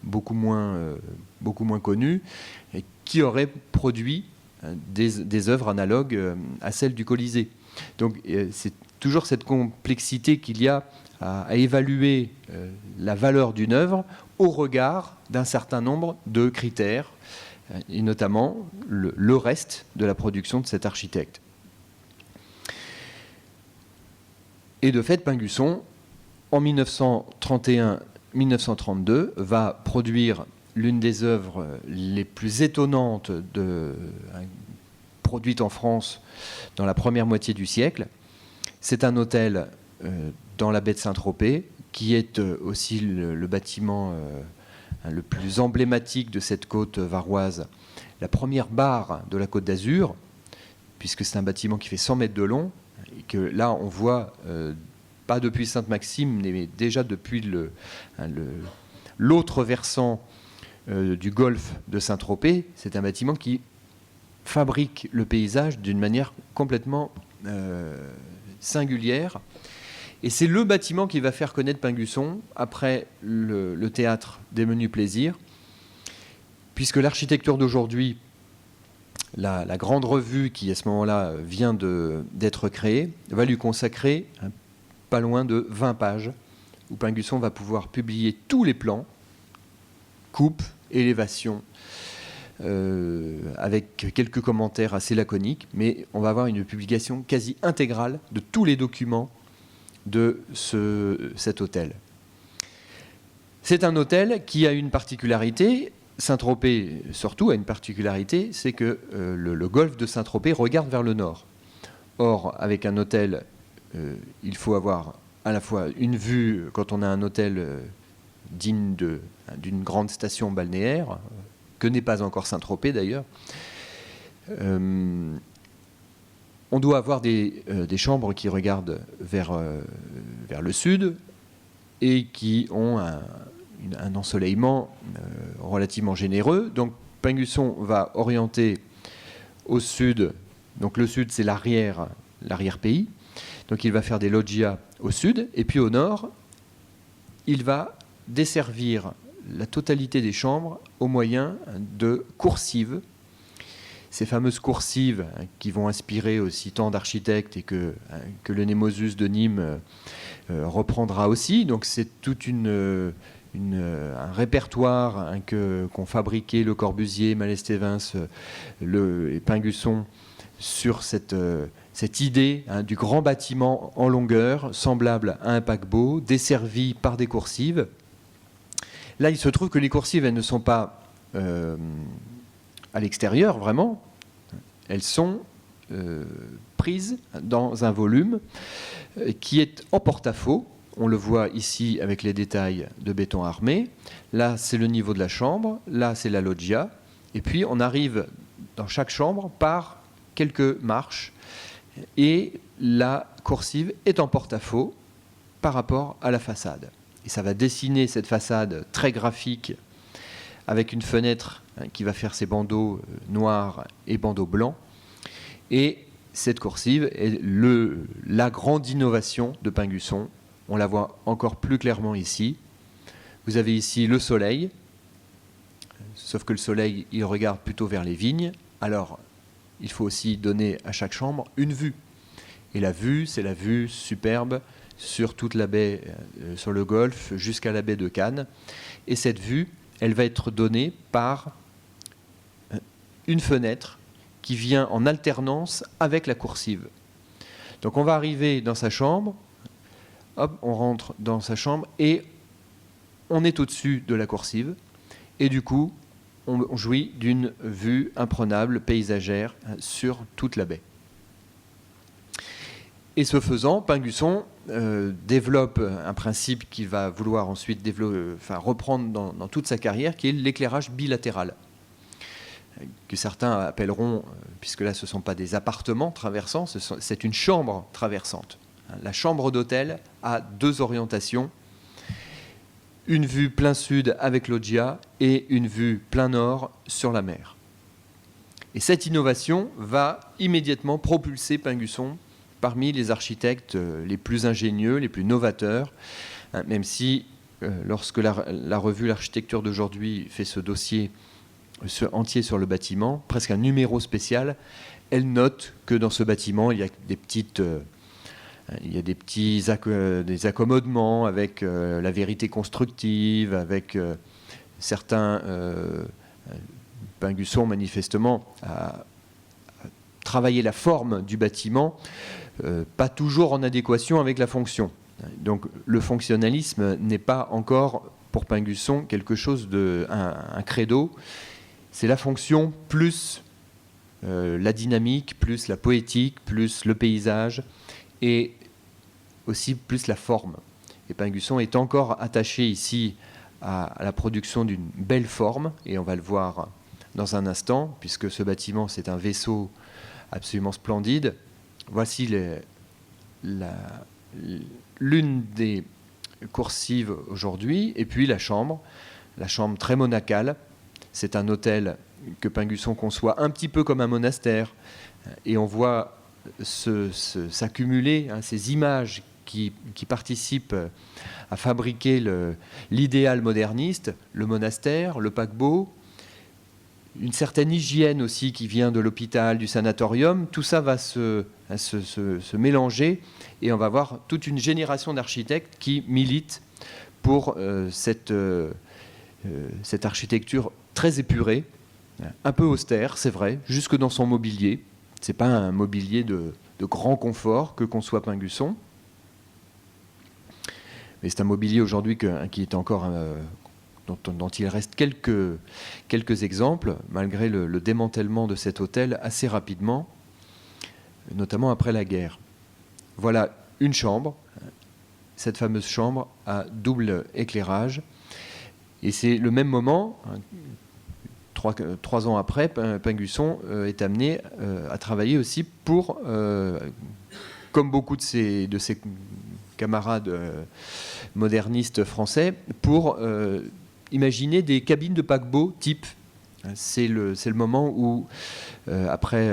beaucoup moins connus, et qui auraient produit des œuvres analogues à celles du Colisée. Donc c'est toujours cette complexité qu'il y a à évaluer la valeur d'une œuvre au regard d'un certain nombre de critères, et notamment le reste de la production de cet architecte. Et de fait, Pingusson, en 1931-1932, va produire l'une des œuvres les plus étonnantes produite en France dans la première moitié du siècle. C'est un hôtel dans la baie de Saint-Tropez, qui est aussi le bâtiment le plus emblématique de cette côte varoise, la première barre de la Côte d'Azur, puisque c'est un bâtiment qui fait 100 mètres de long, et que là on voit, pas depuis Sainte-Maxime, mais déjà depuis l'autre versant du golfe de Saint-Tropez. C'est un bâtiment qui fabrique le paysage d'une manière complètement singulière. Et c'est le bâtiment qui va faire connaître Pingusson après le théâtre des Menus Plaisirs, puisque l'architecture d'aujourd'hui, la grande revue qui à ce moment-là vient d'être créée, va lui consacrer pas loin de 20 pages, où Pingusson va pouvoir publier tous les plans, coupes, élévations, avec quelques commentaires assez laconiques, mais on va avoir une publication quasi intégrale de tous les documents de cet hôtel. C'est un hôtel qui a une particularité, Saint-Tropez surtout a une particularité, c'est que le golfe de Saint-Tropez regarde vers le nord. Or, avec un hôtel, il faut avoir à la fois une vue, quand on a un hôtel digne d'une grande station balnéaire, que n'est pas encore Saint-Tropez d'ailleurs, on doit avoir des chambres qui regardent vers le sud et qui ont un ensoleillement relativement généreux. Donc Pingusson va orienter au sud. Donc le sud, c'est l'arrière-pays. Donc il va faire des loggias au sud. Et puis au nord, il va desservir la totalité des chambres au moyen de coursives. Ces fameuses coursives qui vont inspirer aussi tant d'architectes et que le Nemosus de Nîmes reprendra aussi. Donc c'est tout un répertoire qu'ont fabriqué Le Corbusier, Malestévins et Pingusson sur cette idée du grand bâtiment en longueur, semblable à un paquebot, desservi par des coursives. Là, il se trouve que les coursives, elles ne sont pas à l'extérieur, vraiment. Elles sont prises dans un volume qui est en porte-à-faux. On le voit ici avec les détails de béton armé. Là, c'est le niveau de la chambre. Là, c'est la loggia. Et puis, on arrive dans chaque chambre par quelques marches. Et la coursive est en porte-à-faux par rapport à la façade. Et ça va dessiner cette façade très graphique avec une fenêtre qui va faire ses bandeaux noirs et bandeaux blancs. Et cette coursive est la grande innovation de Pingusson. On la voit encore plus clairement ici. Vous avez ici le soleil, sauf que le soleil, il regarde plutôt vers les vignes. Alors, il faut aussi donner à chaque chambre une vue. Et la vue, c'est la vue superbe sur toute la baie, sur le golfe, jusqu'à la baie de Cannes. Et cette vue, elle va être donnée par une fenêtre qui vient en alternance avec la coursive. Donc on va arriver dans sa chambre, hop, on rentre dans sa chambre et on est au-dessus de la coursive. Et du coup, on jouit d'une vue imprenable, paysagère, sur toute la baie. Et ce faisant, Pingusson développe un principe qu'il va vouloir ensuite reprendre dans toute sa carrière, qui est l'éclairage bilatéral, que certains appelleront, puisque là ce ne sont pas des appartements traversants, c'est une chambre traversante. La chambre d'hôtel a deux orientations, une vue plein sud avec loggia et une vue plein nord sur la mer. Et cette innovation va immédiatement propulser Pingusson parmi les architectes les plus ingénieux, les plus novateurs, même si lorsque la revue L'Architecture d'aujourd'hui fait ce dossier entier sur le bâtiment, presque un numéro spécial, elle note que dans ce bâtiment, il y a des accommodements avec la vérité constructive, avec certains Pingusson manifestement a travaillé la forme du bâtiment, pas toujours en adéquation avec la fonction. Donc le fonctionnalisme n'est pas encore pour Pingusson quelque chose un credo. C'est la fonction plus la dynamique, plus la poétique, plus le paysage, et aussi plus la forme. Et Pingusson est encore attaché ici à la production d'une belle forme, et on va le voir dans un instant, puisque ce bâtiment, c'est un vaisseau absolument splendide. Voici l'une des coursives aujourd'hui, et puis la chambre très monacale. C'est un hôtel que Pingusson conçoit un petit peu comme un monastère, et on voit s'accumuler ces images qui participent à fabriquer l'idéal moderniste, le monastère, le paquebot, une certaine hygiène aussi qui vient de l'hôpital, du sanatorium. Tout ça va se mélanger, et on va voir toute une génération d'architectes qui militent pour cette architecture très épurée, un peu austère, c'est vrai, jusque dans son mobilier. Ce n'est pas un mobilier de grand confort que conçoit Pingusson, mais c'est un mobilier aujourd'hui qui est encore dont il reste quelques exemples, malgré le démantèlement de cet hôtel assez rapidement, notamment après la guerre. Voilà une chambre, cette fameuse chambre à double éclairage. Et c'est le même moment, 3 ans après, Pingusson est amené à travailler aussi pour, comme beaucoup de ses camarades modernistes français, pour imaginer des cabines de paquebot type. C'est le moment où, après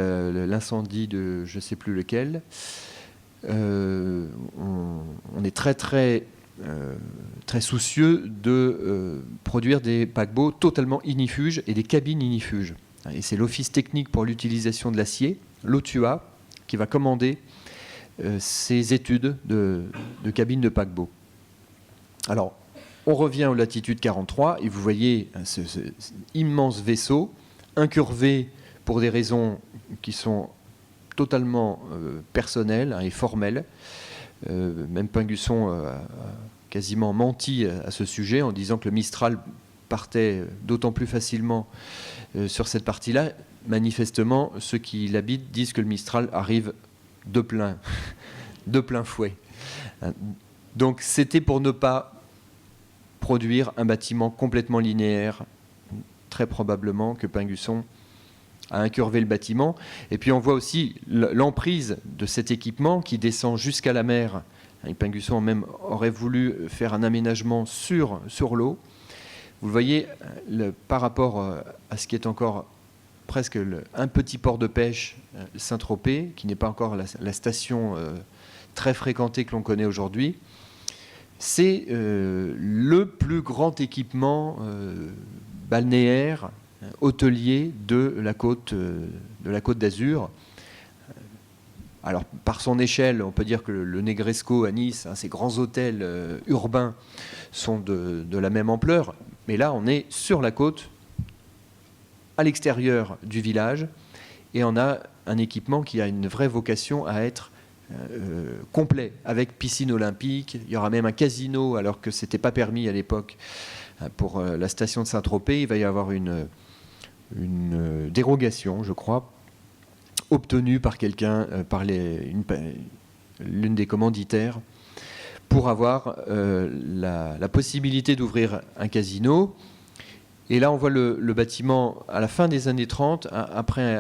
l'incendie de je ne sais plus lequel, on est très soucieux de produire des paquebots totalement ignifuges et des cabines ignifuges. Et c'est l'Office technique pour l'utilisation de l'acier, l'OTUA, qui va commander ces études de cabines de paquebots. Alors, on revient aux latitudes 43, et vous voyez ce immense vaisseau, incurvé pour des raisons qui sont totalement personnelles et formelles. Même Pingusson a quasiment menti à ce sujet en disant que le Mistral partait d'autant plus facilement sur cette partie-là. Manifestement, ceux qui l'habitent disent que le Mistral arrive de plein fouet. Donc c'était pour ne pas produire un bâtiment complètement linéaire, très probablement que Pingusson a incurvé le bâtiment. Et puis on voit aussi l'emprise de cet équipement qui descend jusqu'à la mer. Et Pingusson même aurait voulu faire un aménagement sur l'eau. Vous le voyez, par rapport à ce qui est encore presque un petit port de pêche, Saint-Tropez, qui n'est pas encore la station très fréquentée que l'on connaît aujourd'hui, c'est le plus grand équipement balnéaire, hôtelier de la Côte d'Azur. Alors, par son échelle, on peut dire que le Negresco à Nice, ces grands hôtels urbains, sont de la même ampleur. Mais là, on est sur la côte, à l'extérieur du village, et on a un équipement qui a une vraie vocation à être complet, avec piscine olympique. Il y aura même un casino, alors que ce n'était pas permis à l'époque pour la station de Saint-Tropez. Il va y avoir une dérogation, je crois, obtenue par quelqu'un, par l'une des commanditaires, pour avoir la possibilité d'ouvrir un casino. Et là, on voit le bâtiment à la fin des années 30, après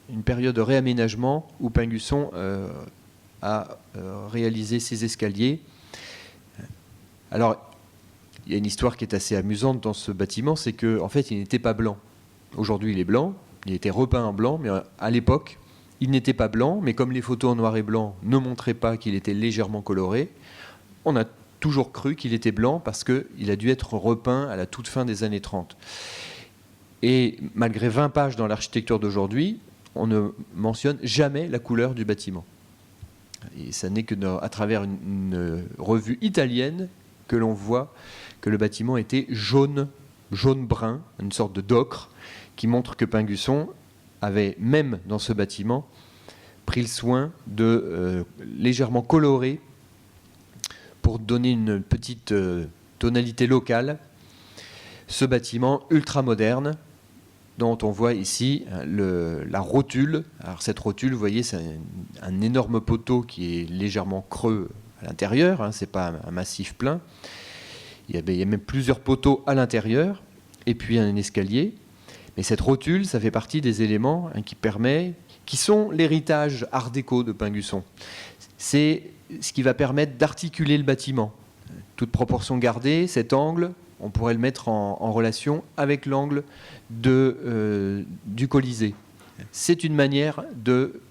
une période de réaménagement où Pingusson a réalisé ses escaliers. Alors, il y a une histoire qui est assez amusante dans ce bâtiment, c'est qu'en fait, il n'était pas blanc. Aujourd'hui, il est blanc, il était repeint en blanc, mais à l'époque, il n'était pas blanc, mais comme les photos en noir et blanc ne montraient pas qu'il était légèrement coloré, on a toujours cru qu'il était blanc parce qu'il a dû être repeint à la toute fin des années 30. Et malgré 20 pages dans l'architecture d'aujourd'hui, on ne mentionne jamais la couleur du bâtiment. Et ça n'est que à travers une revue italienne que l'on voit que le bâtiment était jaune-brun, une sorte de d'ocre, qui montre que Pingusson avait, même dans ce bâtiment, pris le soin de légèrement colorer pour donner une petite tonalité locale ce bâtiment ultra moderne dont on voit ici la rotule. Alors cette rotule, vous voyez, c'est un énorme poteau qui est légèrement creux à l'intérieur, hein, ce n'est pas un massif plein. Il y a même plusieurs poteaux à l'intérieur, et puis un escalier. Mais cette rotule, ça fait partie des éléments qui sont l'héritage art déco de Pingusson. C'est ce qui va permettre d'articuler le bâtiment. Toute proportion gardée, cet angle, on pourrait le mettre en relation avec l'angle du Colisée. C'est une manière de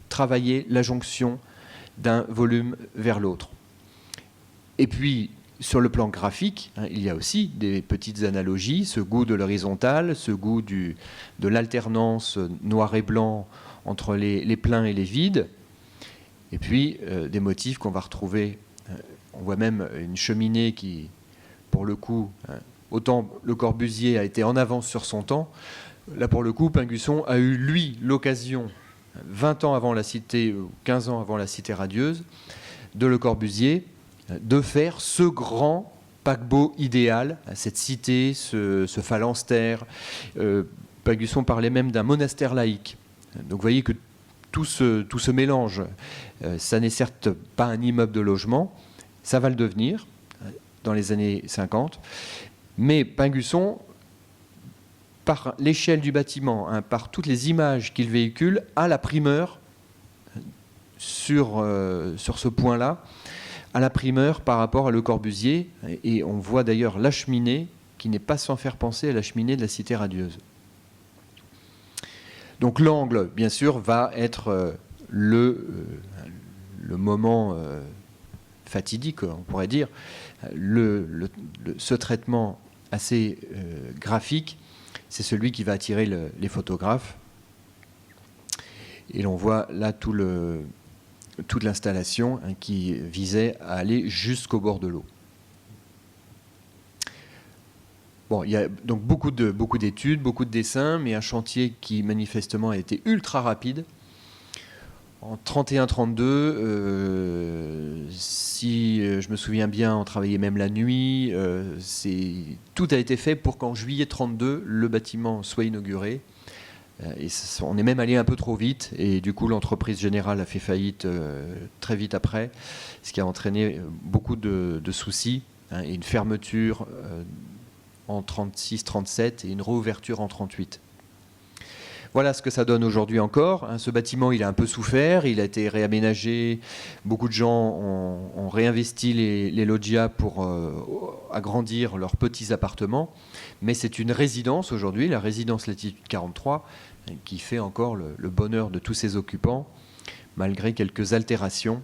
travailler la jonction d'un volume vers l'autre. Et puis, sur le plan graphique, hein, il y a aussi des petites analogies, ce goût de l'horizontale, ce goût de l'alternance noir et blanc entre les pleins et les vides, et puis des motifs qu'on va retrouver. On voit même une cheminée qui, pour le coup, autant Le Corbusier a été en avance sur son temps, là pour le coup, Pingusson a eu, lui, l'occasion, 20 ans avant la Cité, 15 ans avant la Cité radieuse, de Le Corbusier, de faire ce grand paquebot idéal, cette cité, ce phalanstère. Pingusson parlait même d'un monastère laïque. Donc vous voyez que tout ce mélange, ça n'est certes pas un immeuble de logement, ça va le devenir dans les années 50, mais Pingusson, par l'échelle du bâtiment, hein, par toutes les images qu'il véhicule, a la primeur sur ce point-là, à la primeur par rapport à Le Corbusier, et on voit d'ailleurs la cheminée qui n'est pas sans faire penser à la cheminée de la Cité radieuse. Donc l'angle, bien sûr, va être le moment fatidique, on pourrait dire, ce traitement assez graphique, c'est celui qui va attirer les photographes. Et l'on voit là toute l'installation, hein, qui visait à aller jusqu'au bord de l'eau. Bon, il y a donc beaucoup d'études, beaucoup de dessins, mais un chantier qui manifestement a été ultra rapide. En 31-32, si je me souviens bien, on travaillait même la nuit. Tout a été fait pour qu'en juillet 32, le bâtiment soit inauguré. Et on est même allé un peu trop vite, et du coup l'entreprise générale a fait faillite très vite après, ce qui a entraîné beaucoup de soucis, hein, et une fermeture en 36-37 et une réouverture en 38. Voilà ce que ça donne aujourd'hui encore. Ce bâtiment, il a un peu souffert, il a été réaménagé. Beaucoup de gens ont réinvesti les loggias pour agrandir leurs petits appartements. Mais c'est une résidence aujourd'hui, la résidence Latitude 43, qui fait encore le bonheur de tous ses occupants, malgré quelques altérations.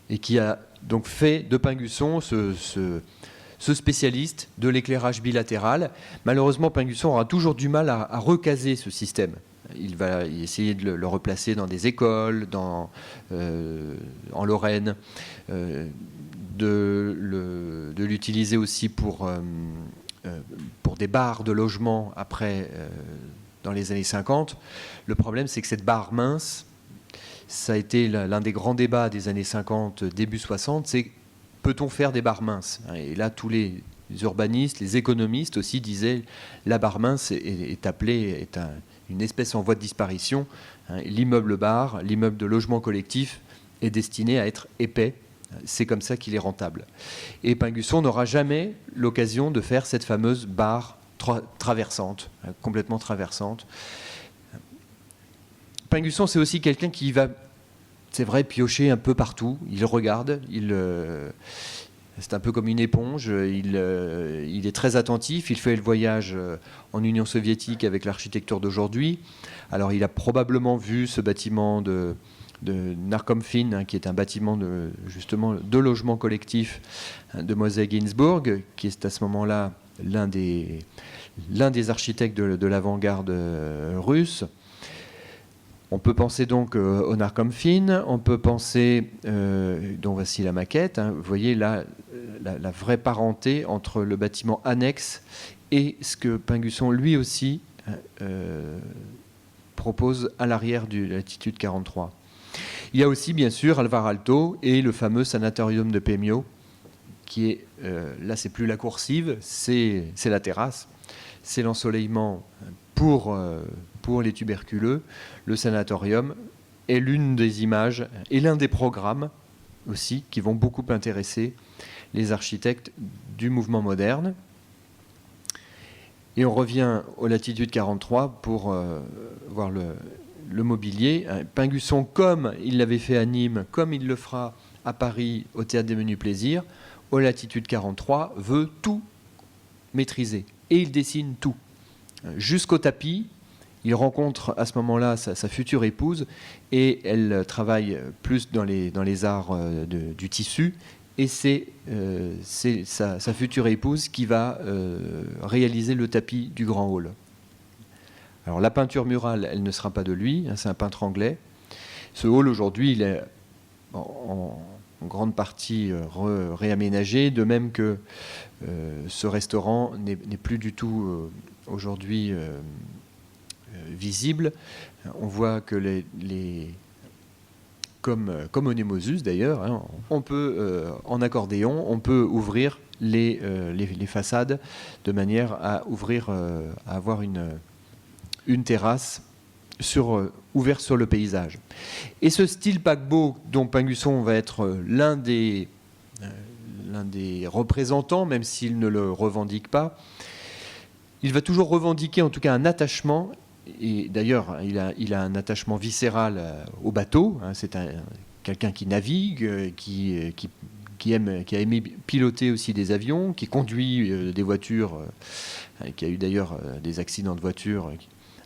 Et qui a donc fait de Pingusson ce spécialiste de l'éclairage bilatéral. Malheureusement, Pingusson aura toujours du mal à recaser ce système. Il va essayer de le replacer dans des écoles, en Lorraine, de l'utiliser aussi pour des barres de logement après, dans les années 50. Le problème, c'est que cette barre mince, ça a été l'un des grands débats des années 50, début 60, c'est peut-on faire des barres minces ? Et là, tous les urbanistes, les économistes aussi disaient la barre mince est une espèce en voie de disparition. L'immeuble bar, l'immeuble de logement collectif est destiné à être épais. C'est comme ça qu'il est rentable. Et Pingusson n'aura jamais l'occasion de faire cette fameuse barre traversante, complètement traversante. Pingusson, c'est aussi quelqu'un qui va, c'est vrai, piocher un peu partout. Il regarde, c'est un peu comme une éponge. Il est très attentif. Il fait le voyage en Union soviétique avec l'architecture d'aujourd'hui. Alors, il a probablement vu ce bâtiment de Narkomfin, hein, qui est un bâtiment justement de logement collectif de Moisey-Ginsburg, qui est à ce moment-là l'un des architectes de l'avant-garde russe. On peut penser donc au Narkomfin, on peut penser, dont voici la maquette, hein, vous voyez là la vraie parenté entre le bâtiment annexe et ce que Pingusson lui aussi propose à l'arrière de Latitude 43. Il y a aussi bien sûr Alvar Aalto et le fameux sanatorium de Pemio, qui est, là c'est plus la coursive, c'est la terrasse. c'est l'ensoleillement pour les tuberculeux. Le sanatorium est l'une des images et l'un des programmes aussi qui vont beaucoup intéresser les architectes du mouvement moderne. Et on revient aux latitudes 43 pour voir le mobilier. Pingusson, comme il l'avait fait à Nîmes, comme il le fera à Paris au Théâtre des Menus Plaisirs, aux latitudes 43, veut tout maîtriser. Et il dessine tout. Jusqu'au tapis, il rencontre à ce moment-là sa future épouse et elle travaille plus dans les arts du tissu. Et c'est sa future épouse qui va réaliser le tapis du Grand Hall. Alors la peinture murale, elle ne sera pas de lui, hein, c'est un peintre anglais. Ce hall aujourd'hui, il est en grande partie réaménagé, de même que ce restaurant n'est plus du tout aujourd'hui visible. On voit que comme au Némosus d'ailleurs, hein, on peut, en accordéon, on peut ouvrir les façades de manière à avoir une terrasse ouverte sur le paysage. Et ce style paquebot dont Pingusson va être l'un des représentants, même s'il ne le revendique pas, il va toujours revendiquer en tout cas un attachement. Et d'ailleurs, il a un attachement viscéral au bateau. Hein, c'est quelqu'un qui navigue, qui a aimé piloter aussi des avions, qui conduit des voitures, qui a eu d'ailleurs des accidents de voiture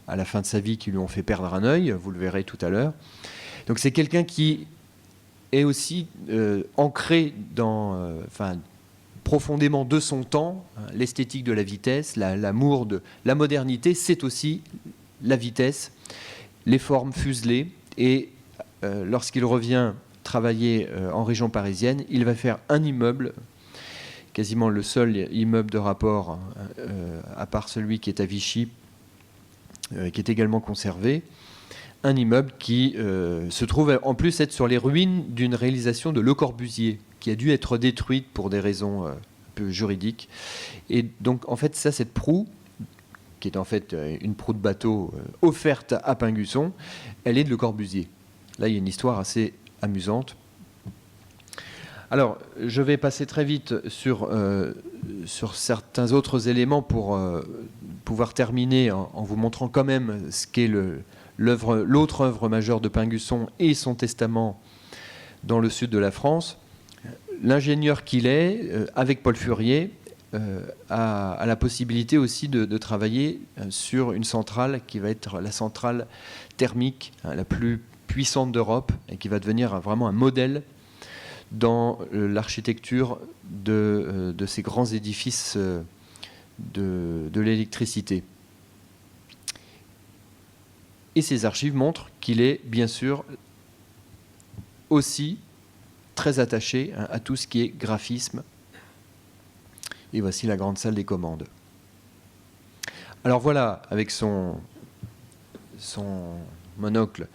à la fin de sa vie qui lui ont fait perdre un œil. Vous le verrez tout à l'heure. Donc c'est quelqu'un qui est aussi ancré profondément de son temps. L'esthétique de la vitesse, l'amour de la modernité, c'est aussi la vitesse, les formes fuselées. Et lorsqu'il revient travailler en région parisienne, il va faire un immeuble, quasiment le seul immeuble de rapport, à part celui qui est à Vichy, qui est également conservé, un immeuble qui se trouve en plus être sur les ruines d'une réalisation de Le Corbusier, qui a dû être détruite pour des raisons un peu juridiques. Et donc en fait, cette proue, qui est en fait une proue de bateau offerte à Pingusson, elle est de Le Corbusier. Là, il y a une histoire assez amusante. Alors, je vais passer très vite sur certains autres éléments pour pouvoir terminer en vous montrant quand même ce qu'est l'autre œuvre majeure de Pingusson et son testament dans le sud de la France. L'ingénieur qu'il est, avec Paul Furier, a la possibilité aussi de travailler sur une centrale qui va être la centrale thermique la plus puissante d'Europe et qui va devenir vraiment un modèle dans l'architecture de ces grands édifices de l'électricité. Et ces archives montrent qu'il est bien sûr aussi très attaché à tout ce qui est graphisme. Et voici la grande salle des commandes. Alors voilà, avec son monocle,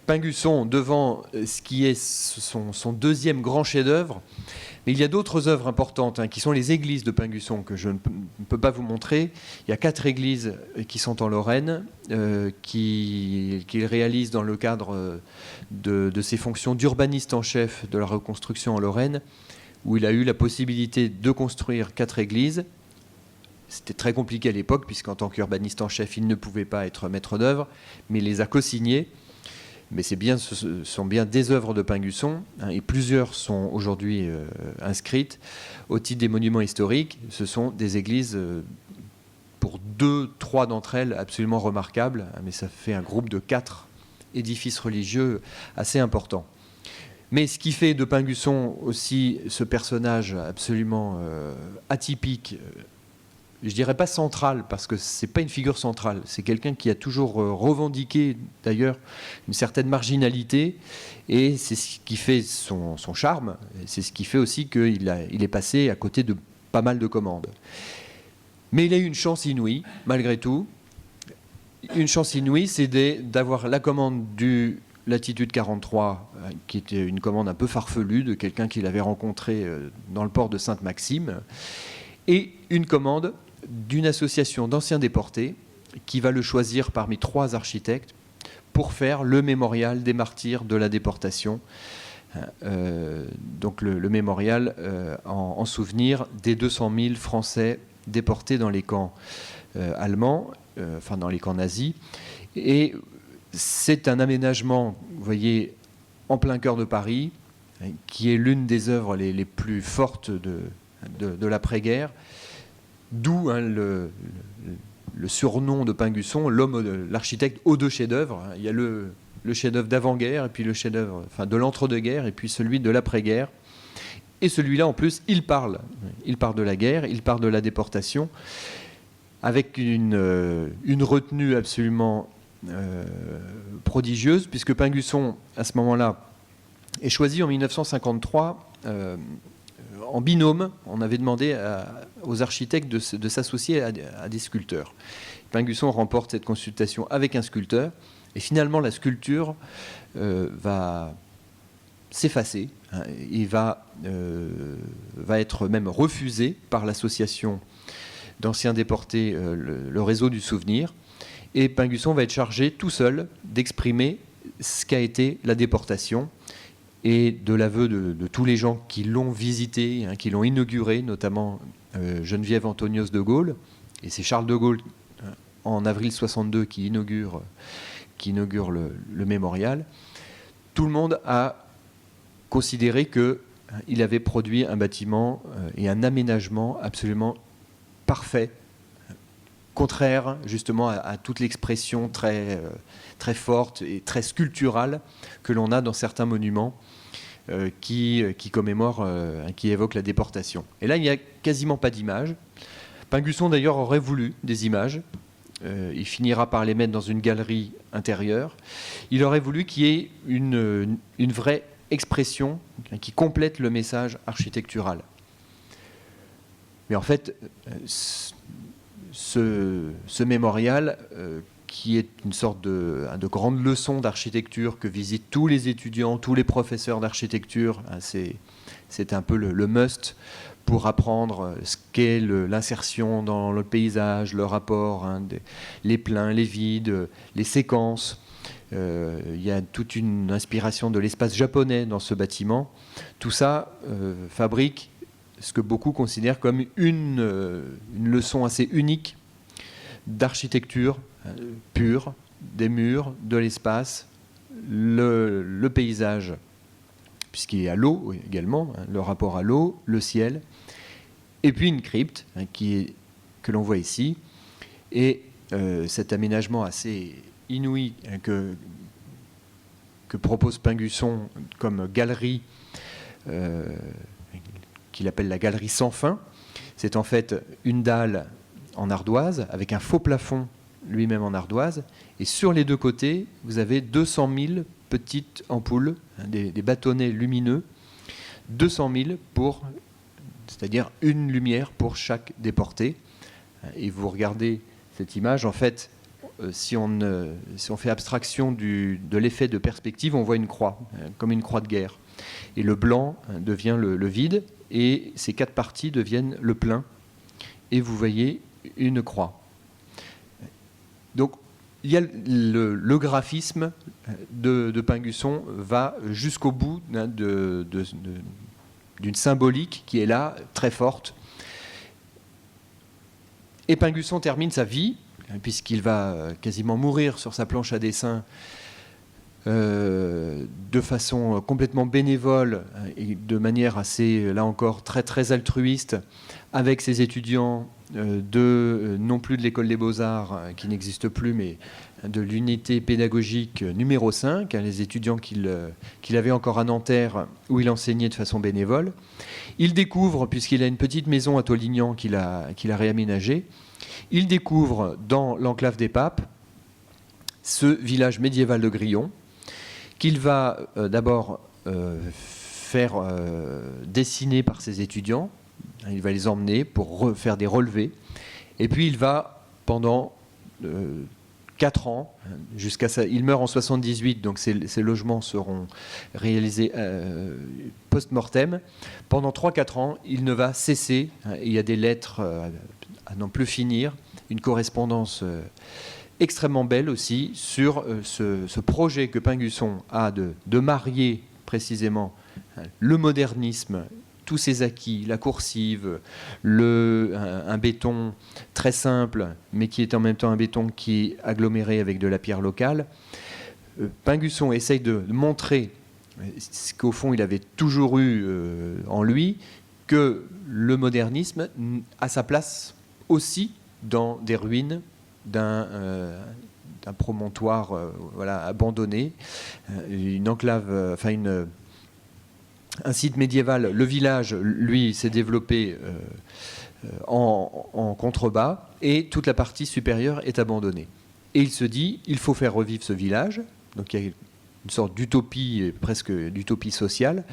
Pingusson devant ce qui est son deuxième grand chef-d'œuvre. Mais il y a d'autres œuvres importantes qui sont les églises de Pingusson que je ne peux pas vous montrer. Il y a 4 églises qui sont en Lorraine, qu'il réalise dans le cadre de ses fonctions d'urbaniste en chef de la reconstruction en Lorraine, où il a eu la possibilité de construire 4 églises. C'était très compliqué à l'époque, puisqu'en tant qu'urbaniste en chef, il ne pouvait pas être maître d'œuvre, mais il les a co-signées. Mais ce sont bien des œuvres de Pingusson, et plusieurs sont aujourd'hui inscrites au titre des monuments historiques. Ce sont des églises, pour 2-3 d'entre elles, absolument remarquables, mais ça fait un groupe de 4 édifices religieux assez importants. Mais ce qui fait de Pingusson aussi ce personnage absolument atypique, je dirais pas central, parce que c'est pas une figure centrale, c'est quelqu'un qui a toujours revendiqué d'ailleurs une certaine marginalité, et c'est ce qui fait son charme, c'est ce qui fait aussi qu'il est passé à côté de pas mal de commandes. Mais il a eu une chance inouïe, malgré tout. Une chance inouïe, c'est d'avoir la commande du Latitude 43, qui était une commande un peu farfelue de quelqu'un qu'il avait rencontré dans le port de Sainte-Maxime, et une commande d'une association d'anciens déportés qui va le choisir parmi 3 architectes pour faire le mémorial des martyrs de la déportation. Donc le mémorial en souvenir des 200 000 Français déportés dans les camps allemands, enfin dans les camps nazis. Et c'est un aménagement, vous voyez, en plein cœur de Paris, qui est l'une des œuvres les plus fortes de l'après-guerre, d'où le surnom de Pingusson, l'architecte aux 2 chefs-d'œuvre. Il y a le chef-d'œuvre d'avant-guerre, et puis le chef-d'œuvre de l'entre-deux-guerres, et puis celui de l'après-guerre. Et celui-là, en plus, il parle de la guerre, il parle de la déportation, avec une retenue absolument prodigieuse, puisque Pingusson, à ce moment-là, est choisi en 1953 en binôme. On avait demandé aux architectes de s'associer à des sculpteurs. Pingusson remporte cette consultation avec un sculpteur, et finalement la sculpture va s'effacer. Il va être même refusé par l'association d'anciens déportés, le réseau du souvenir. Et Pingusson va être chargé tout seul d'exprimer ce qu'a été la déportation, et de l'aveu de tous les gens qui l'ont visité, qui l'ont inauguré, notamment Geneviève Antonios de Gaulle. Et c'est Charles de Gaulle, en avril 62, qui inaugure le mémorial. Tout le monde a considéré qu'il avait produit un bâtiment et un aménagement absolument parfait, contraire justement à toute l'expression très, très forte et très sculpturale que l'on a dans certains monuments qui commémorent, qui évoquent la déportation. Et là, il n'y a quasiment pas d'images. Pingusson d'ailleurs aurait voulu des images. Il finira par les mettre dans une galerie intérieure. Il aurait voulu qu'il y ait une vraie expression qui complète le message architectural. Mais en fait, ce mémorial, qui est une sorte de grande leçon d'architecture que visitent tous les étudiants, tous les professeurs d'architecture, c'est un peu le must pour apprendre ce qu'est l'insertion dans le paysage, le rapport, les pleins, les vides, les séquences. Il y a toute une inspiration de l'espace japonais dans ce bâtiment. Tout ça fabrique ce que beaucoup considèrent comme une leçon assez unique d'architecture pure, des murs, de l'espace, le paysage, puisqu'il y a l'eau également, le rapport à l'eau, le ciel, et puis une crypte que l'on voit ici, et cet aménagement assez inouï que propose Pingusson comme galerie, qu'il appelle la galerie sans fin. C'est en fait une dalle en ardoise avec un faux plafond lui-même en ardoise, et sur les 2 côtés vous avez 200 000 petites ampoules, des bâtonnets lumineux, 200 000 c'est-à-dire une lumière pour chaque déporté. Et vous regardez cette image, en fait, si on fait abstraction de l'effet de perspective, on voit une croix, comme une croix de guerre. Et le blanc devient le vide, et ces 4 parties deviennent le plein. Et vous voyez une croix. Donc, il y a le graphisme de Pingusson va jusqu'au bout d'une symbolique qui est là, très forte. Et Pingusson termine sa vie, puisqu'il va quasiment mourir sur sa planche à dessin de façon complètement bénévole et de manière assez, là encore, très, très altruiste, avec ses étudiants non plus de l'école des Beaux-Arts, qui n'existe plus, mais de l'unité pédagogique numéro 5, les étudiants qu'il avait encore à Nanterre, où il enseignait de façon bénévole. Il découvre, puisqu'il a une petite maison à Tollignan qu'il a réaménagée, il découvre dans l'enclave des Papes ce village médiéval de Grillon, qu'il va d'abord faire dessiner par ses étudiants. Il va les emmener pour faire des relevés. Et puis il va, pendant 4 ans, jusqu'à ça. Il meurt en 78, donc ces logements seront réalisés post-mortem. Pendant 3-4 ans, il ne va cesser. Il y a des lettres à n'en plus finir, une correspondance extrêmement belle aussi sur ce projet que Pingusson a de marier précisément le modernisme, tous ses acquis, la coursive, un béton très simple, mais qui est en même temps un béton qui est aggloméré avec de la pierre locale. Pingusson essaye de montrer ce qu'au fond il avait toujours eu en lui, que le modernisme a sa place aussi dans des ruines d'un promontoire abandonné, une enclave, un site médiéval. Le village, lui, s'est développé en contrebas et toute la partie supérieure est abandonnée. Et il se dit, il faut faire revivre ce village. Donc il y a une sorte d'utopie, presque d'utopie sociale,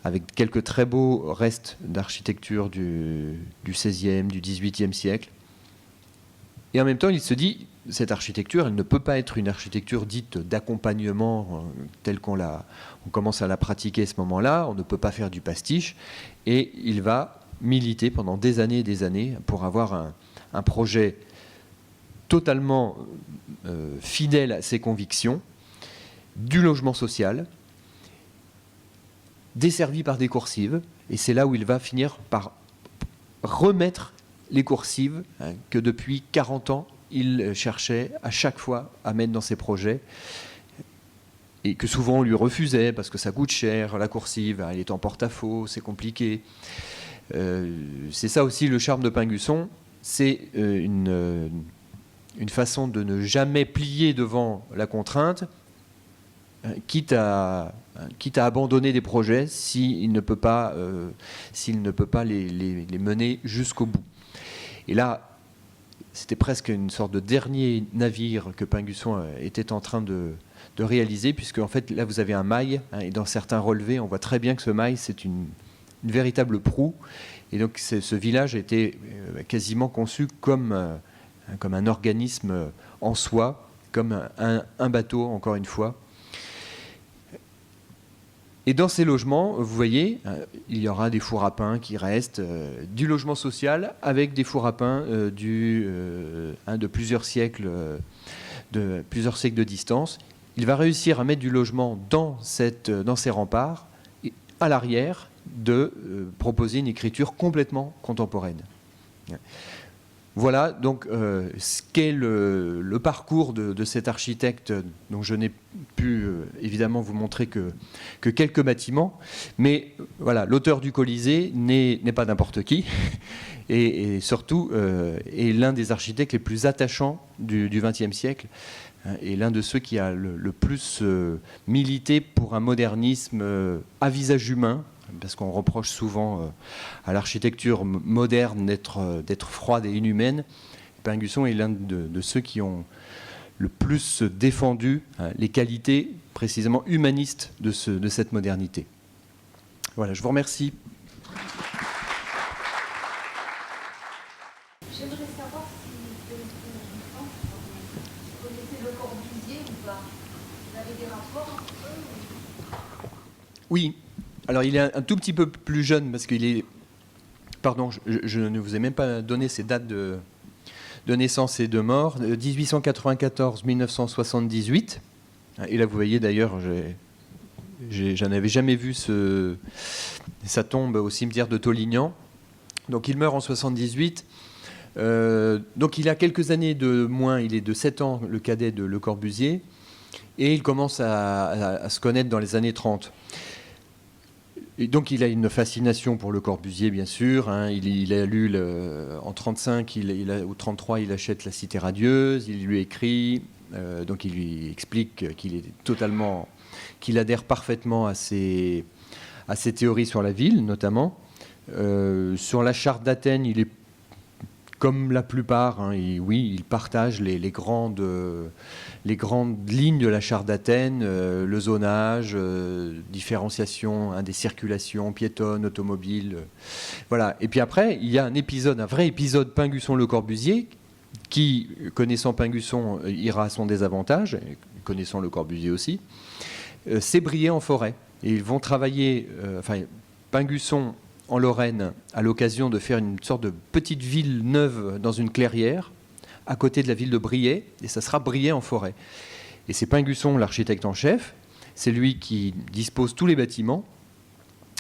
avec quelques très beaux restes d'architecture du XVIe, du XVIIIe siècle. Et en même temps, il se dit, cette architecture, elle ne peut pas être une architecture dite d'accompagnement telle qu'on commence à la pratiquer à ce moment-là. On ne peut pas faire du pastiche. Et il va militer pendant des années et des années pour avoir un projet totalement fidèle à ses convictions, du logement social, desservi par des coursives. Et c'est là où il va finir par remettre les coursives que depuis 40 ans, il cherchait à chaque fois à mettre dans ses projets et que souvent on lui refusait parce que ça coûte cher, la coursive, elle est en porte-à-faux, c'est compliqué. C'est ça aussi le charme de Pingusson, c'est une façon de ne jamais plier devant la contrainte, quitte à abandonner des projets s'il ne peut pas les mener jusqu'au bout. Et là, c'était presque une sorte de dernier navire que Pingusson était en train de réaliser, puisque en fait, là, vous avez un mail, et dans certains relevés, on voit très bien que ce mail, c'est une véritable proue. Et donc, ce village a été quasiment conçu comme un organisme en soi, comme un bateau, encore une fois. Et dans ces logements, vous voyez, il y aura des fours à pain qui restent, du logement social avec des fours à pain de plusieurs siècles de distance. Il va réussir à mettre du logement dans ces remparts et à l'arrière de proposer une écriture complètement contemporaine. Voilà donc ce qu'est le parcours de cet architecte, dont je n'ai pu évidemment vous montrer que quelques bâtiments, mais voilà, l'auteur du Colisée n'est pas n'importe qui, et surtout est l'un des architectes les plus attachants du XXe siècle, et l'un de ceux qui a le plus milité pour un modernisme à visage humain, parce qu'on reproche souvent à l'architecture moderne d'être froide et inhumaine. Pingusson est l'un de ceux qui ont le plus défendu les qualités précisément humanistes de cette modernité. Voilà, je vous remercie. J'aimerais savoir si vous connaissez Le Corbusier ou pas. Vous avez des rapports entre eux? Oui. Alors, il est un tout petit peu plus jeune parce qu'il est... Pardon, je ne vous ai même pas donné ses dates de naissance et de mort. 1894-1978. Et là, vous voyez d'ailleurs, j'en avais jamais vu sa tombe au cimetière de Tollignan. Donc, il meurt en 78. Donc, il a quelques années de moins. Il est de 7 ans, le cadet de Le Corbusier. Et il commence à se connaître dans les années 30. Et donc il a une fascination pour Le Corbusier, bien sûr. Il a lu en 1935 ou 1933, il achète La Cité radieuse. Il lui écrit, donc il lui explique qu'il adhère parfaitement à ses théories sur la ville, notamment. Sur la charte d'Athènes, il est comme la plupart. Il partage les grandes lignes de la charte d'Athènes, le zonage, différenciation des circulations piétonnes, automobiles. Voilà. Et puis après, il y a un vrai épisode Pingusson-Le Corbusier qui, connaissant Pingusson, ira à son désavantage, et connaissant Le Corbusier aussi, c'est Briey-en-Forêt. Et ils vont travailler, Pingusson en Lorraine a l'occasion de faire une sorte de petite ville neuve dans une clairière, à côté de la ville de Briey, et ça sera Briey-en-Forêt. Et c'est Pingusson, l'architecte en chef, c'est lui qui dispose tous les bâtiments,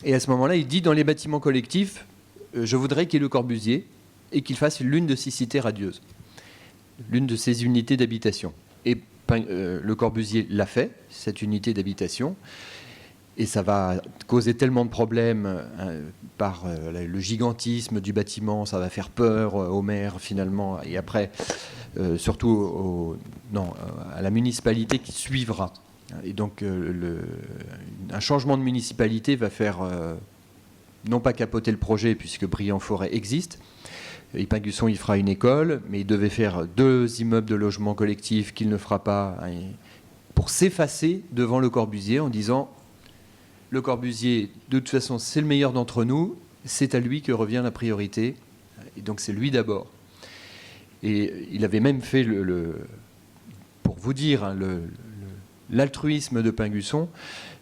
et à ce moment-là, il dit dans les bâtiments collectifs, je voudrais qu'il y ait Le Corbusier, et qu'il fasse l'une de ces cités radieuses, l'une de ces unités d'habitation. Et Le Corbusier l'a fait, cette unité d'habitation, et ça va causer tellement de problèmes par le gigantisme du bâtiment, ça va faire peur au maire finalement, et après surtout à la municipalité qui suivra. Et donc un changement de municipalité va faire non pas capoter le projet puisque Briey-en-Forêt existe. Et Pingusson, il fera une école, mais il devait faire 2 immeubles de logement collectif qu'il ne fera pas, pour s'effacer devant Le Corbusier en disant Le Corbusier, de toute façon, c'est le meilleur d'entre nous, c'est à lui que revient la priorité, et donc c'est lui d'abord. Et il avait même fait, pour vous dire, l'altruisme de Pingusson.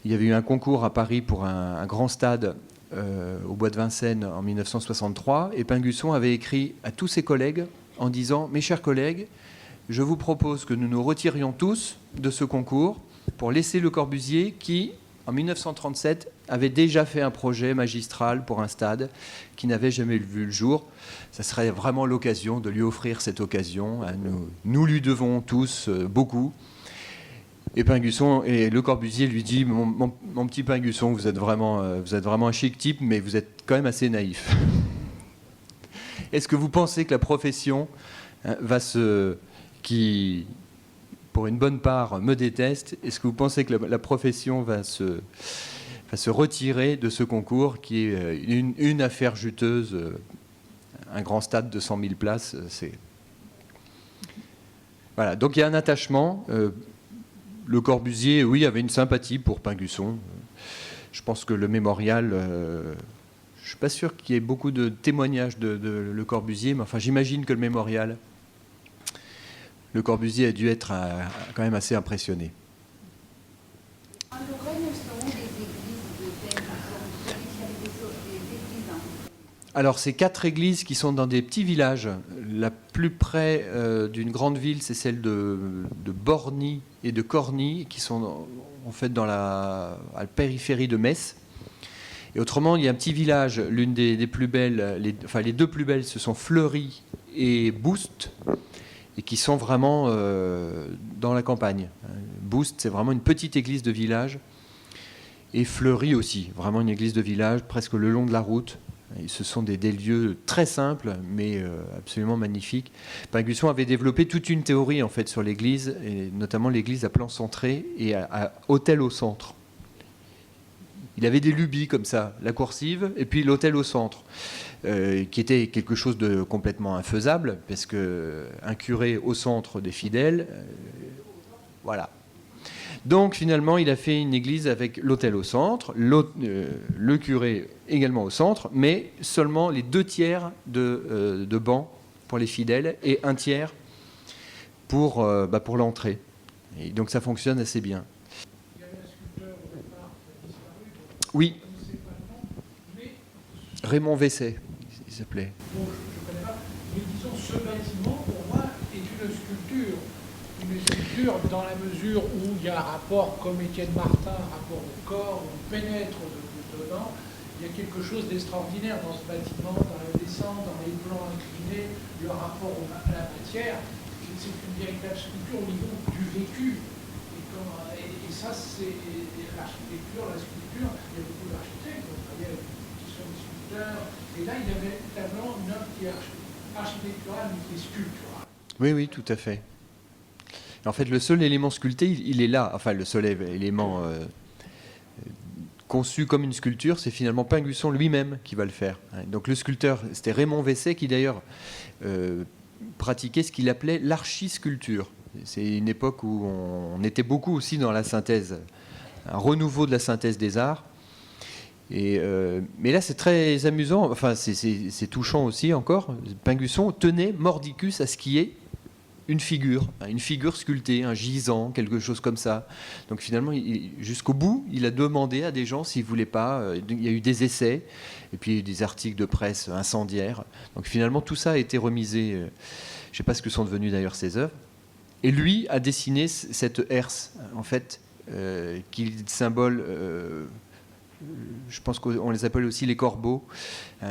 Il y avait eu un concours à Paris pour un grand stade au Bois de Vincennes en 1963, et Pingusson avait écrit à tous ses collègues en disant « Mes chers collègues, je vous propose que nous nous retirions tous de ce concours pour laisser Le Corbusier qui, en 1937, avait déjà fait un projet magistral pour un stade qui n'avait jamais vu le jour. Ça serait vraiment l'occasion de lui offrir cette occasion. Nous lui devons tous beaucoup. » Et Pingusson, et Le Corbusier lui dit mon petit Pingusson, vous êtes vraiment un chic type, mais vous êtes quand même assez naïf. Est-ce que vous pensez que la profession qui, pour une bonne part, me déteste, est-ce que vous pensez que la profession va se retirer de ce concours qui est une affaire juteuse, un grand stade de 100 000 places, Voilà, donc il y a un attachement. Le Corbusier, oui, avait une sympathie pour Pingusson. Je pense que le mémorial, je ne suis pas sûr qu'il y ait beaucoup de témoignages de Le Corbusier, mais enfin, j'imagine que le mémorial, Le Corbusier a dû être quand même assez impressionné. En Lorraine, sont où les églises de Pingusson? Vous avez dit qu'il y avait des églises. Alors, c'est 4 églises qui sont dans des petits villages. La plus près d'une grande ville, c'est celle de Borny et de Corny, qui sont en fait à la périphérie de Metz. Et autrement, il y a un petit village, l'une des plus belles, les 2 plus belles, ce sont Fleury et Boust, et qui sont vraiment dans la campagne. Boust, c'est vraiment une petite église de village, et Fleury aussi, vraiment une église de village, presque le long de la route. Et ce sont des lieux très simples, mais absolument magnifiques. Pingusson avait développé toute une théorie en fait sur l'église, et notamment l'église à plan centré et à hôtel au centre. Il avait des lubies comme ça, la coursive et puis l'hôtel au centre, qui était quelque chose de complètement infaisable, parce qu'un curé au centre des fidèles, voilà. Donc finalement, il a fait une église avec l'autel au centre, le curé également au centre, mais seulement les 2 tiers de bancs pour les fidèles et 1 tiers pour l'entrée. Et donc ça fonctionne assez bien. Il y avait un sculpteur au départ qui a disparu. Oui, Je ne sais pas le nom, mais Raymond Vesset, il s'appelait. bon, je ne connais pas. Mais disons, ce bâtiment, pour moi, est une sculpture. Une sculpture dans la mesure où il y a un rapport, comme Étienne Martin, un rapport au corps, on pénètre dedans. Il y a quelque chose d'extraordinaire dans ce bâtiment, dans la descente, dans les plans inclinés, le rapport à la matière. C'est une véritable sculpture au niveau du vécu. Et ça, c'est l'architecture, la sculpture. Il y a beaucoup d'architectes qui sont des sculpteurs. Et là, il y avait notamment une œuvre qui est architecturale, mais qui est sculpturale. Oui, oui, tout à fait. En fait, le seul élément sculpté, il est là. Enfin, le seul élément conçu comme une sculpture, c'est finalement Pingusson lui-même qui va le faire. Donc le sculpteur, c'était Raymond Vesset qui d'ailleurs pratiquait ce qu'il appelait l'archisculpture. C'est une époque où on était beaucoup aussi dans la synthèse, un renouveau de la synthèse des arts. Mais là, c'est très amusant, enfin, c'est touchant aussi encore. Pingusson tenait mordicus à ce qui est une figure sculptée, un gisant, quelque chose comme ça. Donc finalement, jusqu'au bout, il a demandé à des gens s'ils ne voulaient pas. Il y a eu des essais, et puis des articles de presse incendiaires. Donc finalement, tout ça a été remisé. Je ne sais pas ce que sont devenues d'ailleurs ces œuvres. Et lui a dessiné cette herse, en fait, qui symbole... je pense qu'on les appelle aussi les corbeaux.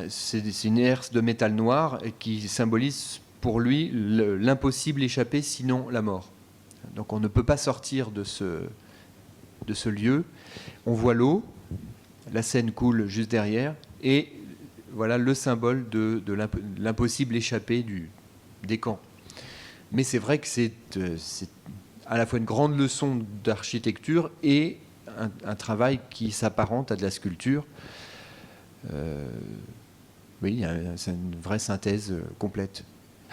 C'est une herse de métal noir qui symbolise pour lui l'impossible échappé, sinon la mort. Donc on ne peut pas sortir de ce lieu. On voit l'eau, la Seine coule juste derrière, et voilà le symbole de l'impossible échappé des camps. Mais c'est vrai que c'est à la fois une grande leçon d'architecture et un travail qui s'apparente à de la sculpture. Oui, c'est une vraie synthèse complète.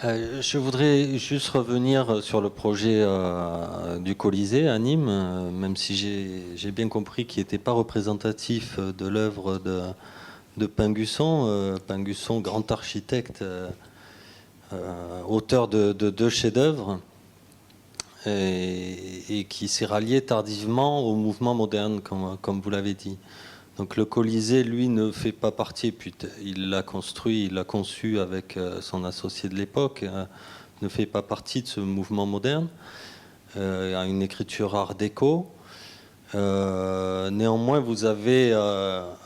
Je voudrais juste revenir sur le projet du Colisée à Nîmes, même si j'ai bien compris qu'il n'était pas représentatif de l'œuvre de Pingusson. Pingusson, grand architecte, auteur de 2 chefs-d'œuvre, et qui s'est rallié tardivement au mouvement moderne, comme vous l'avez dit. Donc le Colisée, lui, ne fait pas partie, puis il l'a construit, il l'a conçu avec son associé de l'époque, ne fait pas partie de ce mouvement moderne. Il a une écriture art déco. Néanmoins, vous avez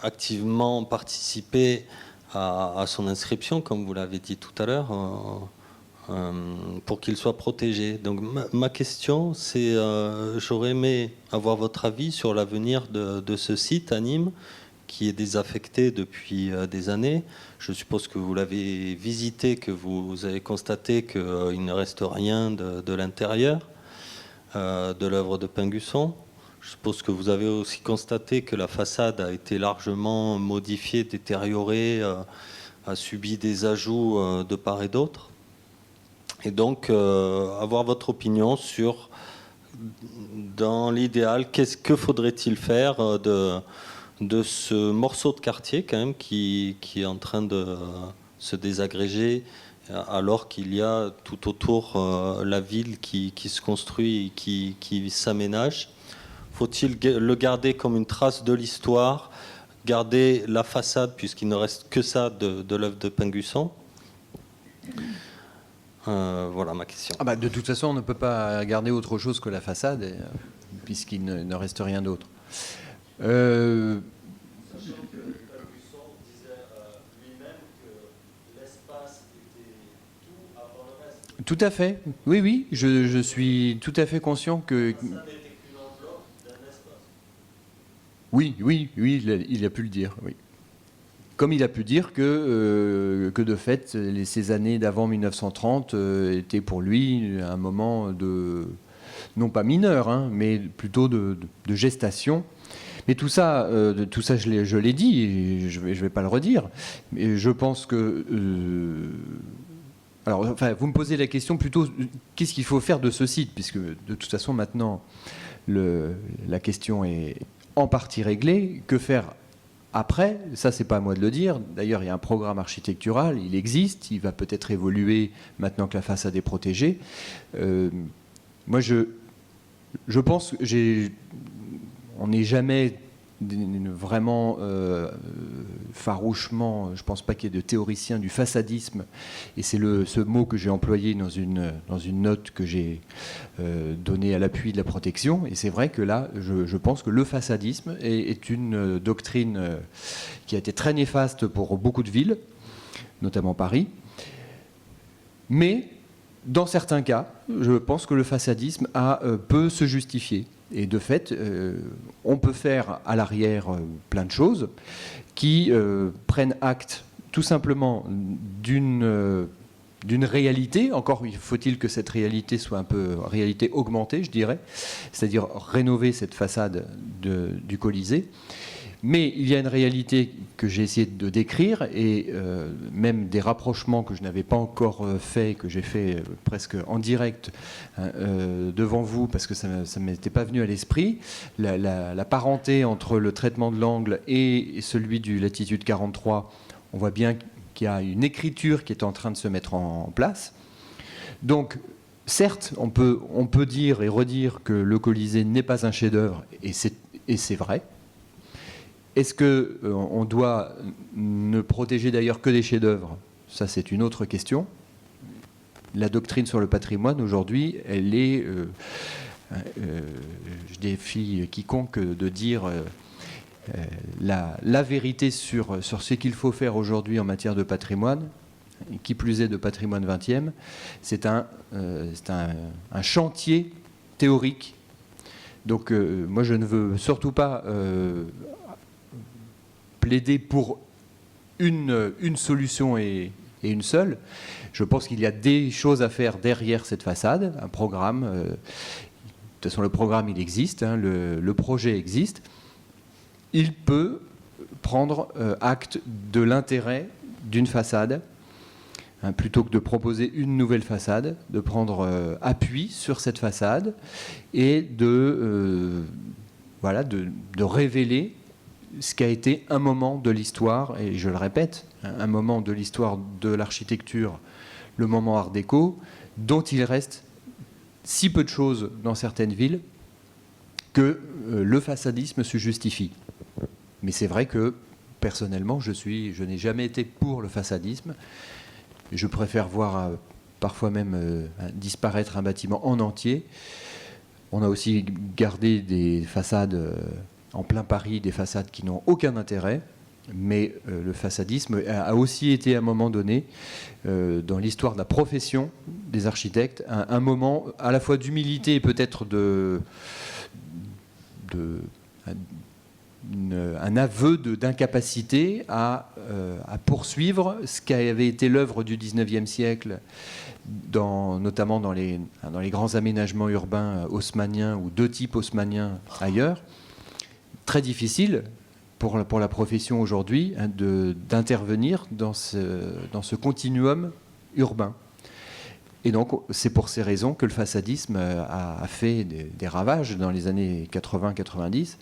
activement participé à son inscription, comme vous l'avez dit tout à l'heure, pour qu'il soit protégé. Donc ma question, c'est, j'aurais aimé avoir votre avis sur l'avenir de ce site à Nîmes, qui est désaffecté depuis des années. Je suppose que vous l'avez visité, que vous avez constaté qu'il ne reste rien de l'intérieur de l'œuvre de Pingusson. Je suppose que vous avez aussi constaté que la façade a été largement modifiée, détériorée, a subi des ajouts de part et d'autre. Et donc, avoir votre opinion sur, dans l'idéal, que faudrait-il faire de ce morceau de quartier quand même qui est en train de se désagréger, alors qu'il y a tout autour la ville qui se construit et qui s'aménage. Faut-il le garder comme une trace de l'histoire, garder la façade, puisqu'il ne reste que ça de l'œuvre de Pingusson? Voilà ma question. De toute façon, on ne peut pas garder autre chose que la façade, puisqu'il ne reste rien d'autre. Sachant que Pingusson disait lui-même que l'espace était tout avant le reste. Tout à fait. Oui, je suis tout à fait conscient que... Ça n'était qu'une enveloppe d'un espace. Oui, il a pu le dire, oui. Comme il a pu dire que de fait, ces années d'avant 1930 étaient pour lui un moment non pas mineur, mais plutôt de gestation. Mais tout ça, je l'ai dit, et je vais pas le redire. Mais je pense que... vous me posez la question plutôt, qu'est-ce qu'il faut faire de ce site? Puisque de toute façon, maintenant, la question est en partie réglée. Que faire après? Ça, c'est pas à moi de le dire. D'ailleurs, il y a un programme architectural, il existe, il va peut-être évoluer maintenant que la façade est protégée. Moi, je pense que on n'est jamais vraiment farouchement, je ne pense pas qu'il y ait de théoricien du façadisme, et c'est ce mot que j'ai employé dans une note que j'ai donnée à l'appui de la protection, et c'est vrai que là, je pense que le façadisme est une doctrine qui a été très néfaste pour beaucoup de villes, notamment Paris, mais dans certains cas, je pense que le façadisme peut se justifier. Et de fait, on peut faire à l'arrière plein de choses qui prennent acte tout simplement d'une réalité. Encore faut-il que cette réalité soit un peu réalité augmentée, je dirais, c'est-à-dire rénover cette façade du Colisée. Mais il y a une réalité que j'ai essayé de décrire, et même des rapprochements que je n'avais pas encore fait, que j'ai fait presque en direct devant vous, parce que ça ne m'était pas venu à l'esprit, la parenté entre le traitement de l'angle et celui du latitude 43, on voit bien qu'il y a une écriture qui est en train de se mettre en place. Donc, certes, on peut dire et redire que le Colisée n'est pas un chef-d'œuvre, et c'est vrai. Est-ce qu'on doit ne protéger d'ailleurs que des chefs-d'œuvre? Ça, c'est une autre question. La doctrine sur le patrimoine, aujourd'hui, elle est... je défie quiconque de dire la vérité sur ce qu'il faut faire aujourd'hui en matière de patrimoine, qui plus est de patrimoine 20e. C'est un chantier théorique. Donc moi, je ne veux surtout pas plaider pour une solution et une seule. Je pense qu'il y a des choses à faire derrière cette façade, un programme. De toute façon, le programme, il existe, hein, le projet existe. Il peut prendre acte de l'intérêt d'une façade, hein, plutôt que de proposer une nouvelle façade, de prendre appui sur cette façade et de révéler ce qu'a été un moment de l'histoire, et je le répète, un moment de l'histoire de l'architecture, le moment Art déco, dont il reste si peu de choses dans certaines villes que le façadisme se justifie. Mais c'est vrai que, personnellement, je n'ai jamais été pour le façadisme. Je préfère voir parfois même disparaître un bâtiment en entier. On a aussi gardé des façades en plein Paris, des façades qui n'ont aucun intérêt. Mais le façadisme a aussi été à un moment donné, dans l'histoire de la profession des architectes, un moment à la fois d'humilité et peut-être un aveu d'incapacité à poursuivre ce qui avait été l'œuvre du XIXe siècle, notamment dans les grands aménagements urbains haussmanniens ou de type haussmannien ailleurs. Très difficile pour la profession aujourd'hui, hein, d'intervenir dans ce continuum urbain. Et donc, c'est pour ces raisons que le façadisme a fait des ravages dans les années 80-90,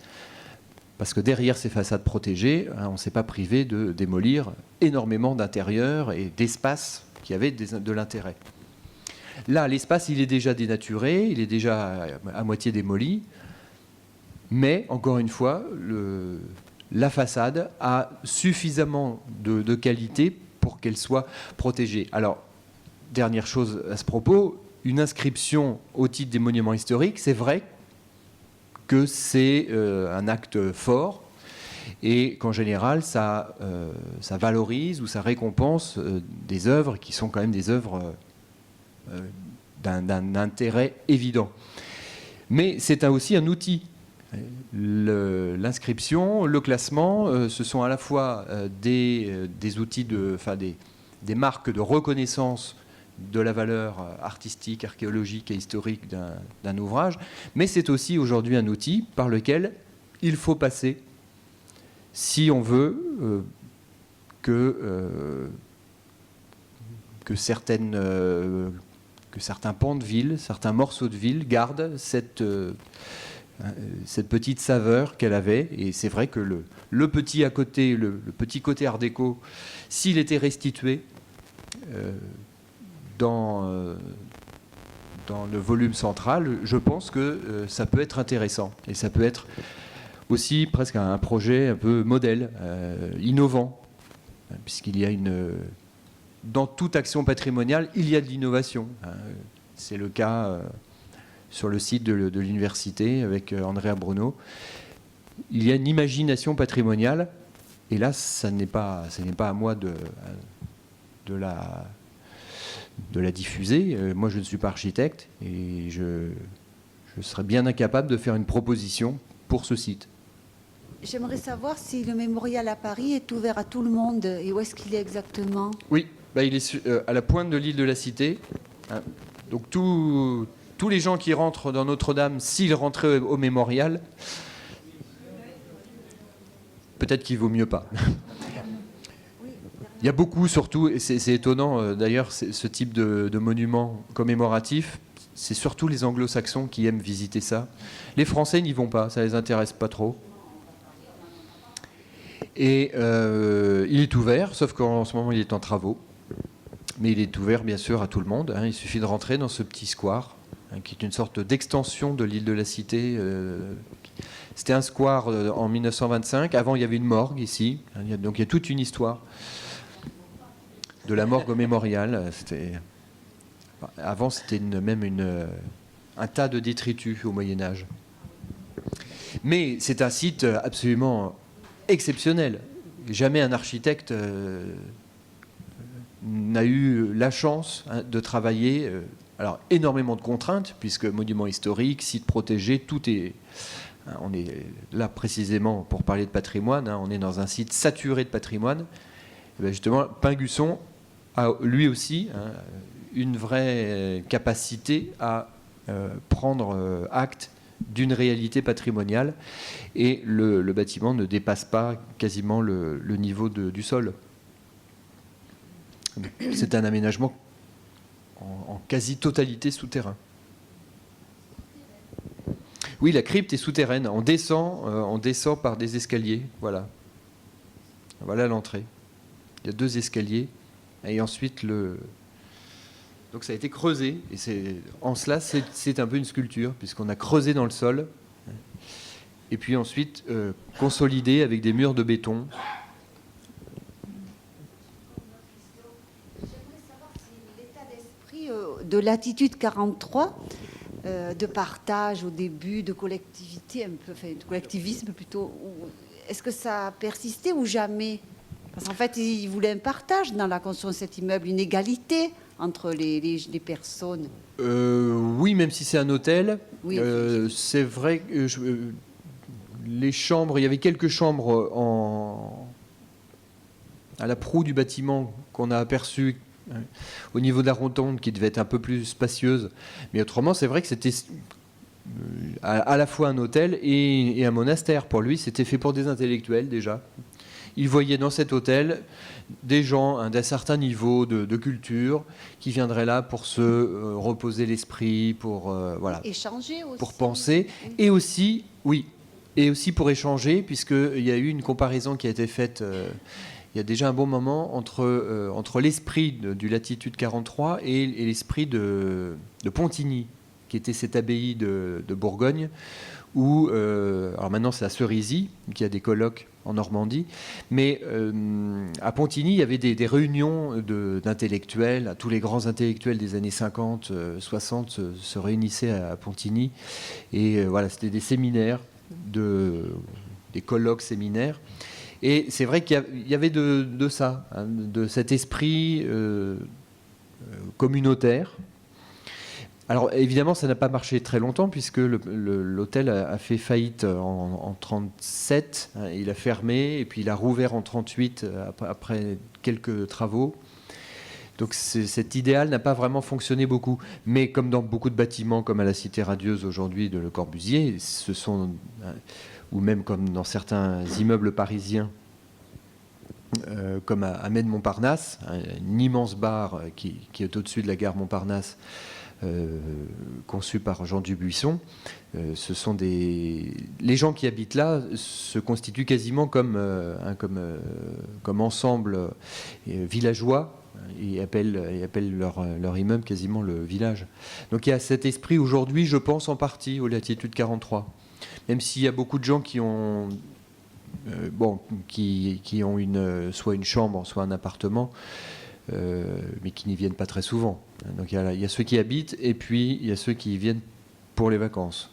parce que derrière ces façades protégées, hein, on ne s'est pas privé de démolir énormément d'intérieurs et d'espaces qui avaient de l'intérêt. Là, l'espace, il est déjà dénaturé, il est déjà à moitié démoli, mais, encore une fois, la façade a suffisamment de qualité pour qu'elle soit protégée. Alors, dernière chose à ce propos, une inscription au titre des monuments historiques, c'est vrai que c'est un acte fort et qu'en général, ça valorise ou ça récompense des œuvres qui sont quand même des œuvres d'un intérêt évident. Mais c'est aussi un outil. L'inscription, le classement, ce sont à la fois des outils, des marques de reconnaissance de la valeur artistique, archéologique et historique d'un ouvrage, mais c'est aussi aujourd'hui un outil par lequel il faut passer si on veut que certains pans de ville, certains morceaux de ville gardent cette petite saveur qu'elle avait. Et c'est vrai que le petit à côté, le petit côté art déco, s'il était restitué dans le volume central, je pense que ça peut être intéressant. Et ça peut être aussi presque un projet un peu modèle, innovant, puisqu'il y a dans toute action patrimoniale, il y a de l'innovation. C'est le cas sur le site de l'université avec Andrea Bruno. Il y a une imagination patrimoniale, et là, ce n'est pas à moi de la diffuser. Moi, je ne suis pas architecte, et je serais bien incapable de faire une proposition pour ce site. J'aimerais savoir si le mémorial à Paris est ouvert à tout le monde, et où est-ce qu'il est exactement? Oui, il est à la pointe de l'île de la Cité. Donc tous les gens qui rentrent dans Notre-Dame, s'ils rentraient au mémorial, peut-être qu'il vaut mieux pas. Il y a beaucoup, surtout, et c'est étonnant d'ailleurs, ce type de monument commémoratif, c'est surtout les anglo-saxons qui aiment visiter ça. Les Français n'y vont pas, ça les intéresse pas trop. Et il est ouvert, sauf qu'en ce moment il est en travaux. Mais il est ouvert bien sûr à tout le monde. Il suffit de rentrer dans ce petit square, qui est une sorte d'extension de l'île de la Cité. C'était un square en 1925. Avant, il y avait une morgue ici. Donc il y a toute une histoire de la morgue au mémorial. Avant, c'était un tas de détritus au Moyen-Âge. Mais c'est un site absolument exceptionnel. Jamais un architecte n'a eu la chance de travailler. Alors, énormément de contraintes, puisque monument historique, site protégé, tout est. On est là précisément pour parler de patrimoine. On est dans un site saturé de patrimoine. Et bien justement, Pingusson a lui aussi une vraie capacité à prendre acte d'une réalité patrimoniale, et le bâtiment ne dépasse pas quasiment le niveau du sol. C'est un aménagement en quasi-totalité souterrain. Oui, la crypte est souterraine. On descend par des escaliers. Voilà l'entrée. Il y a 2 escaliers, et ensuite donc ça a été creusé, et en cela c'est un peu une sculpture, puisqu'on a creusé dans le sol, et puis ensuite consolidé avec des murs de béton. J'aimerais savoir si l'état d'esprit de l'attitude 43, de partage au début, de collectivité, un peu, enfin, de collectivisme plutôt, est-ce que ça a persisté ou jamais? Parce qu'en fait, ils voulaient un partage dans la construction de cet immeuble, une égalité entre les personnes. Oui, même si c'est un hôtel, Oui. c'est vrai que les chambres, il y avait quelques chambres à la proue du bâtiment qu'on a aperçues au niveau de la rotonde, qui devait être un peu plus spacieuse. Mais autrement, c'est vrai que c'était à la fois un hôtel et un monastère. Pour lui, c'était fait pour des intellectuels déjà. Il voyait dans cet hôtel des gens d'un certain niveau de culture qui viendraient là pour se reposer l'esprit, pour Échanger aussi. pour penser, et aussi pour échanger, puisqu'il y a eu une comparaison qui a été faite il y a déjà un bon moment entre l'esprit du Latitude 43 et l'esprit de Pontigny, qui était cette abbaye de Bourgogne, où, alors maintenant c'est à Cerisy, qui a des colloques en Normandie, mais à Pontigny, il y avait des réunions d'intellectuels. Tous les grands intellectuels des années 50, 60 se réunissaient à Pontigny, et c'était des séminaires, des colloques séminaires. Et c'est vrai qu'il y avait de ça, de cet esprit communautaire. Alors évidemment, ça n'a pas marché très longtemps, puisque l'hôtel a fait faillite en 1937. Il a fermé, et puis il a rouvert en 1938 après quelques travaux. Donc cet idéal n'a pas vraiment fonctionné beaucoup. Mais comme dans beaucoup de bâtiments, comme à la Cité radieuse aujourd'hui de Le Corbusier, ou même comme dans certains immeubles parisiens, comme à Med Montparnasse, une immense barre qui est au-dessus de la gare Montparnasse, conçue par Jean Dubuisson. Ce sont les gens qui habitent là se constituent quasiment comme ensemble villageois, et appellent leur immeuble quasiment le village. Donc il y a cet esprit aujourd'hui, je pense en partie au Latitude 43. Même s'il y a beaucoup de gens qui ont soit une chambre, soit un appartement, mais qui n'y viennent pas très souvent. Donc il y a ceux qui habitent, et puis il y a ceux qui y viennent pour les vacances.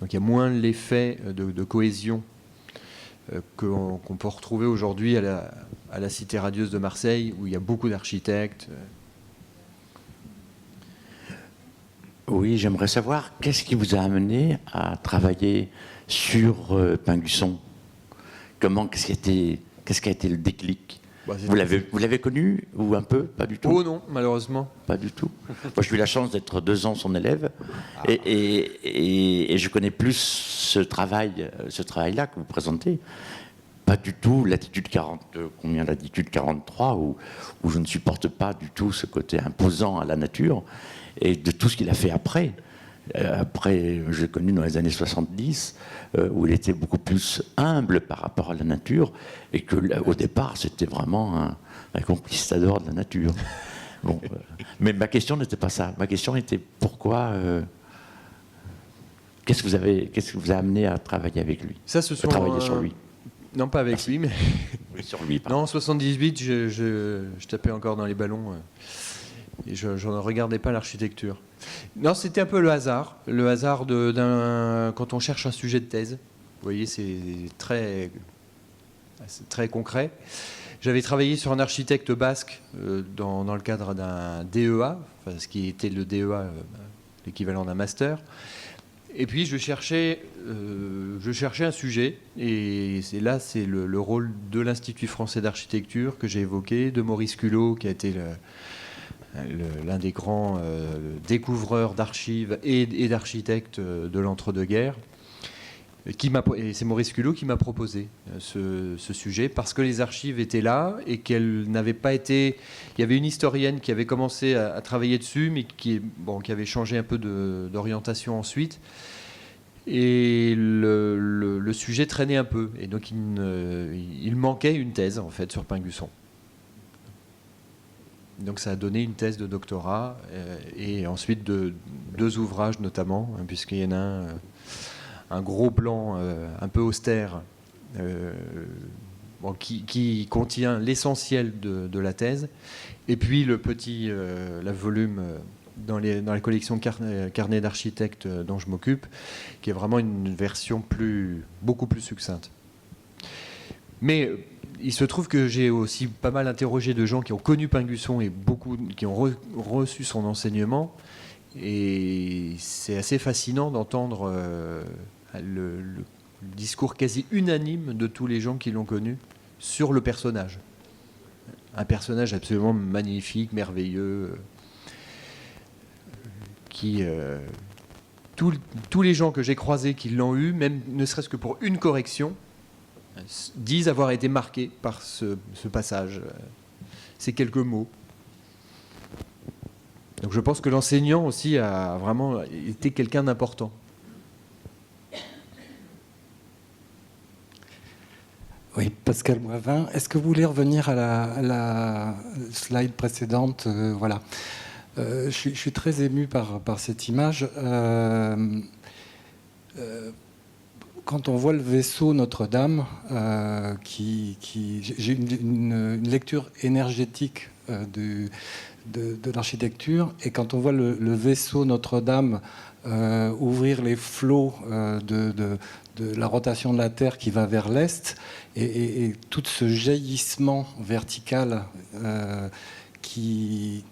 Donc il y a moins l'effet de cohésion qu'on peut retrouver aujourd'hui à la Cité radieuse de Marseille, où il y a beaucoup d'architectes. Oui, j'aimerais savoir qu'est-ce qui vous a amené à travailler sur Pingusson. Qu'est-ce qui a été le déclic? Vous l'avez connu, ou un peu? Pas du tout? Oh non, malheureusement. Pas du tout. Moi, j'ai eu la chance d'être 2 ans son élève, et je connais plus ce travail-là que vous présentez. Pas du tout l'attitude 43, où je ne supporte pas du tout ce côté imposant à la nature, et de tout ce qu'il a fait après. Après, je l'ai connu dans les années 70, où il était beaucoup plus humble par rapport à la nature, et que au départ, c'était vraiment un conquistador de la nature. Bon, mais ma question n'était pas ça. Ma question était pourquoi. Qu'est-ce que vous a amené à travailler avec lui, Ça, ce sont travailler sur lui? Non, pas avec lui, mais Oui, sur lui, pardon. non, en 78, je tapais encore dans les ballons et je ne regardais pas l'architecture. Non, c'était un peu le hasard quand on cherche un sujet de thèse. Vous voyez, c'est très concret. J'avais travaillé sur un architecte basque dans le cadre d'un DEA, enfin, ce qui était le DEA, l'équivalent d'un master. Et puis je cherchais un sujet, et c'est le rôle de l'Institut français d'architecture que j'ai évoqué, de Maurice Culot, qui a été l'un des grands découvreurs d'archives et d'architectes de l'entre-deux-guerres. Et c'est Maurice Culot qui m'a proposé ce sujet, parce que les archives étaient là et qu'elles n'avaient pas été... Il y avait une historienne qui avait commencé à travailler dessus, mais qui avait changé un peu d'orientation ensuite. Et le sujet traînait un peu. Et donc il manquait une thèse, en fait, sur Pingusson. Donc ça a donné une thèse de doctorat, et ensuite deux ouvrages notamment, puisqu'il y en a un gros plan un peu austère qui contient l'essentiel de la thèse, et puis le petit volume dans la collection Carnet d'architectes dont je m'occupe, qui est vraiment une version beaucoup plus succincte. Mais il se trouve que j'ai aussi pas mal interrogé de gens qui ont connu Pingusson et beaucoup qui ont reçu son enseignement, et c'est assez fascinant d'entendre le discours quasi unanime de tous les gens qui l'ont connu sur le personnage. Un personnage absolument magnifique, merveilleux, qui... tous les gens que j'ai croisés qui l'ont eu, même ne serait-ce que pour une correction, disent avoir été marqués par ce passage, ces quelques mots. Donc je pense que l'enseignant aussi a vraiment été quelqu'un d'important. Oui, Pascal Boivin. Est-ce que vous voulez revenir à la slide précédente? Voilà. Je suis très ému par cette image. Quand on voit le vaisseau Notre-Dame, j'ai une lecture énergétique de l'architecture, et quand on voit le vaisseau Notre-Dame ouvrir les flots de la rotation de la Terre qui va vers l'Est, et tout ce jaillissement vertical qui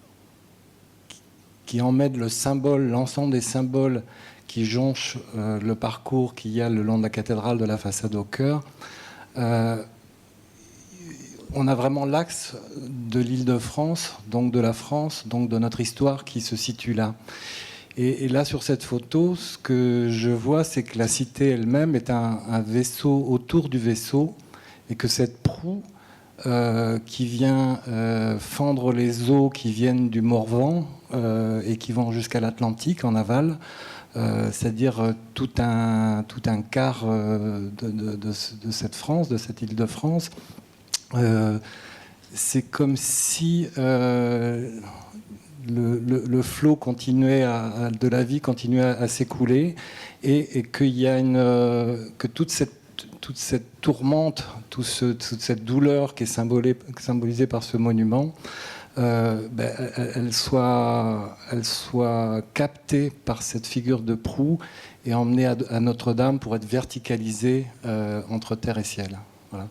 emmène l'ensemble des symboles qui jonchent le parcours qu'il y a le long de la cathédrale de la façade au cœur, on a vraiment l'axe de l'Île-de-France, donc de la France, donc de notre histoire qui se situe là. Et là, sur cette photo, ce que je vois, c'est que la cité elle-même est un vaisseau autour du vaisseau, et que cette proue qui vient fendre les eaux qui viennent du Morvan et qui vont jusqu'à l'Atlantique en aval, c'est-à-dire tout un quart de cette France, de cette Île-de-France. C'est comme si le flot continuait de la vie continuait à s'écouler, et qu'il y a que toute cette tourmente, toute cette douleur qui est symbolisée par ce monument, elle soit captée par cette figure de proue et emmenée à Notre-Dame pour être verticalisée entre terre et ciel. Voilà.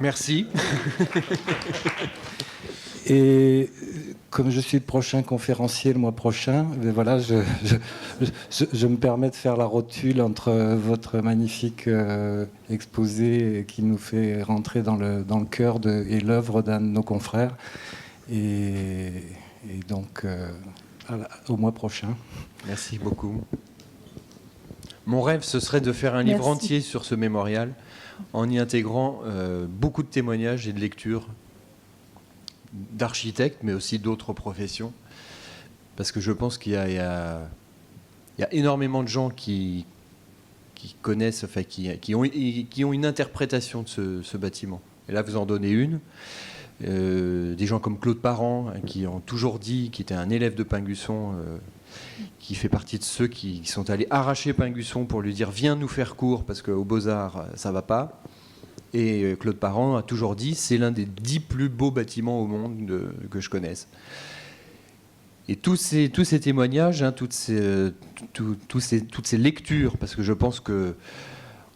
Merci. Et comme je suis le prochain conférencier le mois prochain, voilà, je me permets de faire la rotule entre votre magnifique exposé qui nous fait rentrer dans le cœur et l'œuvre d'un de nos confrères. Et donc, au mois prochain. Merci beaucoup. Mon rêve, ce serait de faire un livre entier sur ce mémorial, en y intégrant beaucoup de témoignages et de lectures d'architectes, mais aussi d'autres professions, parce que je pense qu'il y a énormément de gens qui connaissent, enfin qui ont une interprétation de ce bâtiment. Et là, vous en donnez une. Des gens comme Claude Parent, qui ont toujours dit, qui était un élève de Pingusson, qui fait partie de ceux qui sont allés arracher Pingusson pour lui dire « Viens nous faire cours, parce qu'aux Beaux-Arts, ça va pas ». Et Claude Parent a toujours dit « C'est l'un des 10 plus beaux bâtiments au monde que je connaisse ». Et tous ces témoignages, hein, toutes ces lectures, parce que je pense qu'on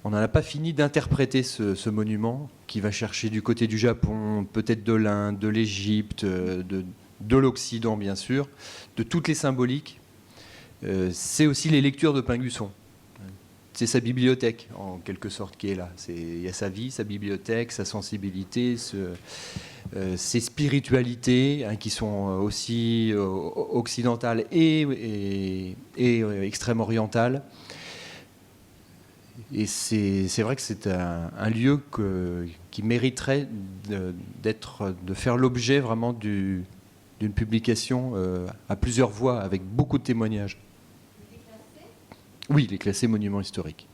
n'en a pas fini d'interpréter ce monument qui va chercher du côté du Japon, peut-être de l'Inde, de l'Égypte, de l'Occident bien sûr, de toutes les symboliques. C'est aussi les lectures de Pingusson. C'est sa bibliothèque, en quelque sorte, qui est là. Il y a sa vie, sa bibliothèque, sa sensibilité, ses spiritualités, hein, qui sont aussi occidentales et extrême orientales. Et c'est vrai que c'est un lieu qui mériterait de faire l'objet vraiment d'une publication à plusieurs voix, avec beaucoup de témoignages. Oui, il est classé monument historique.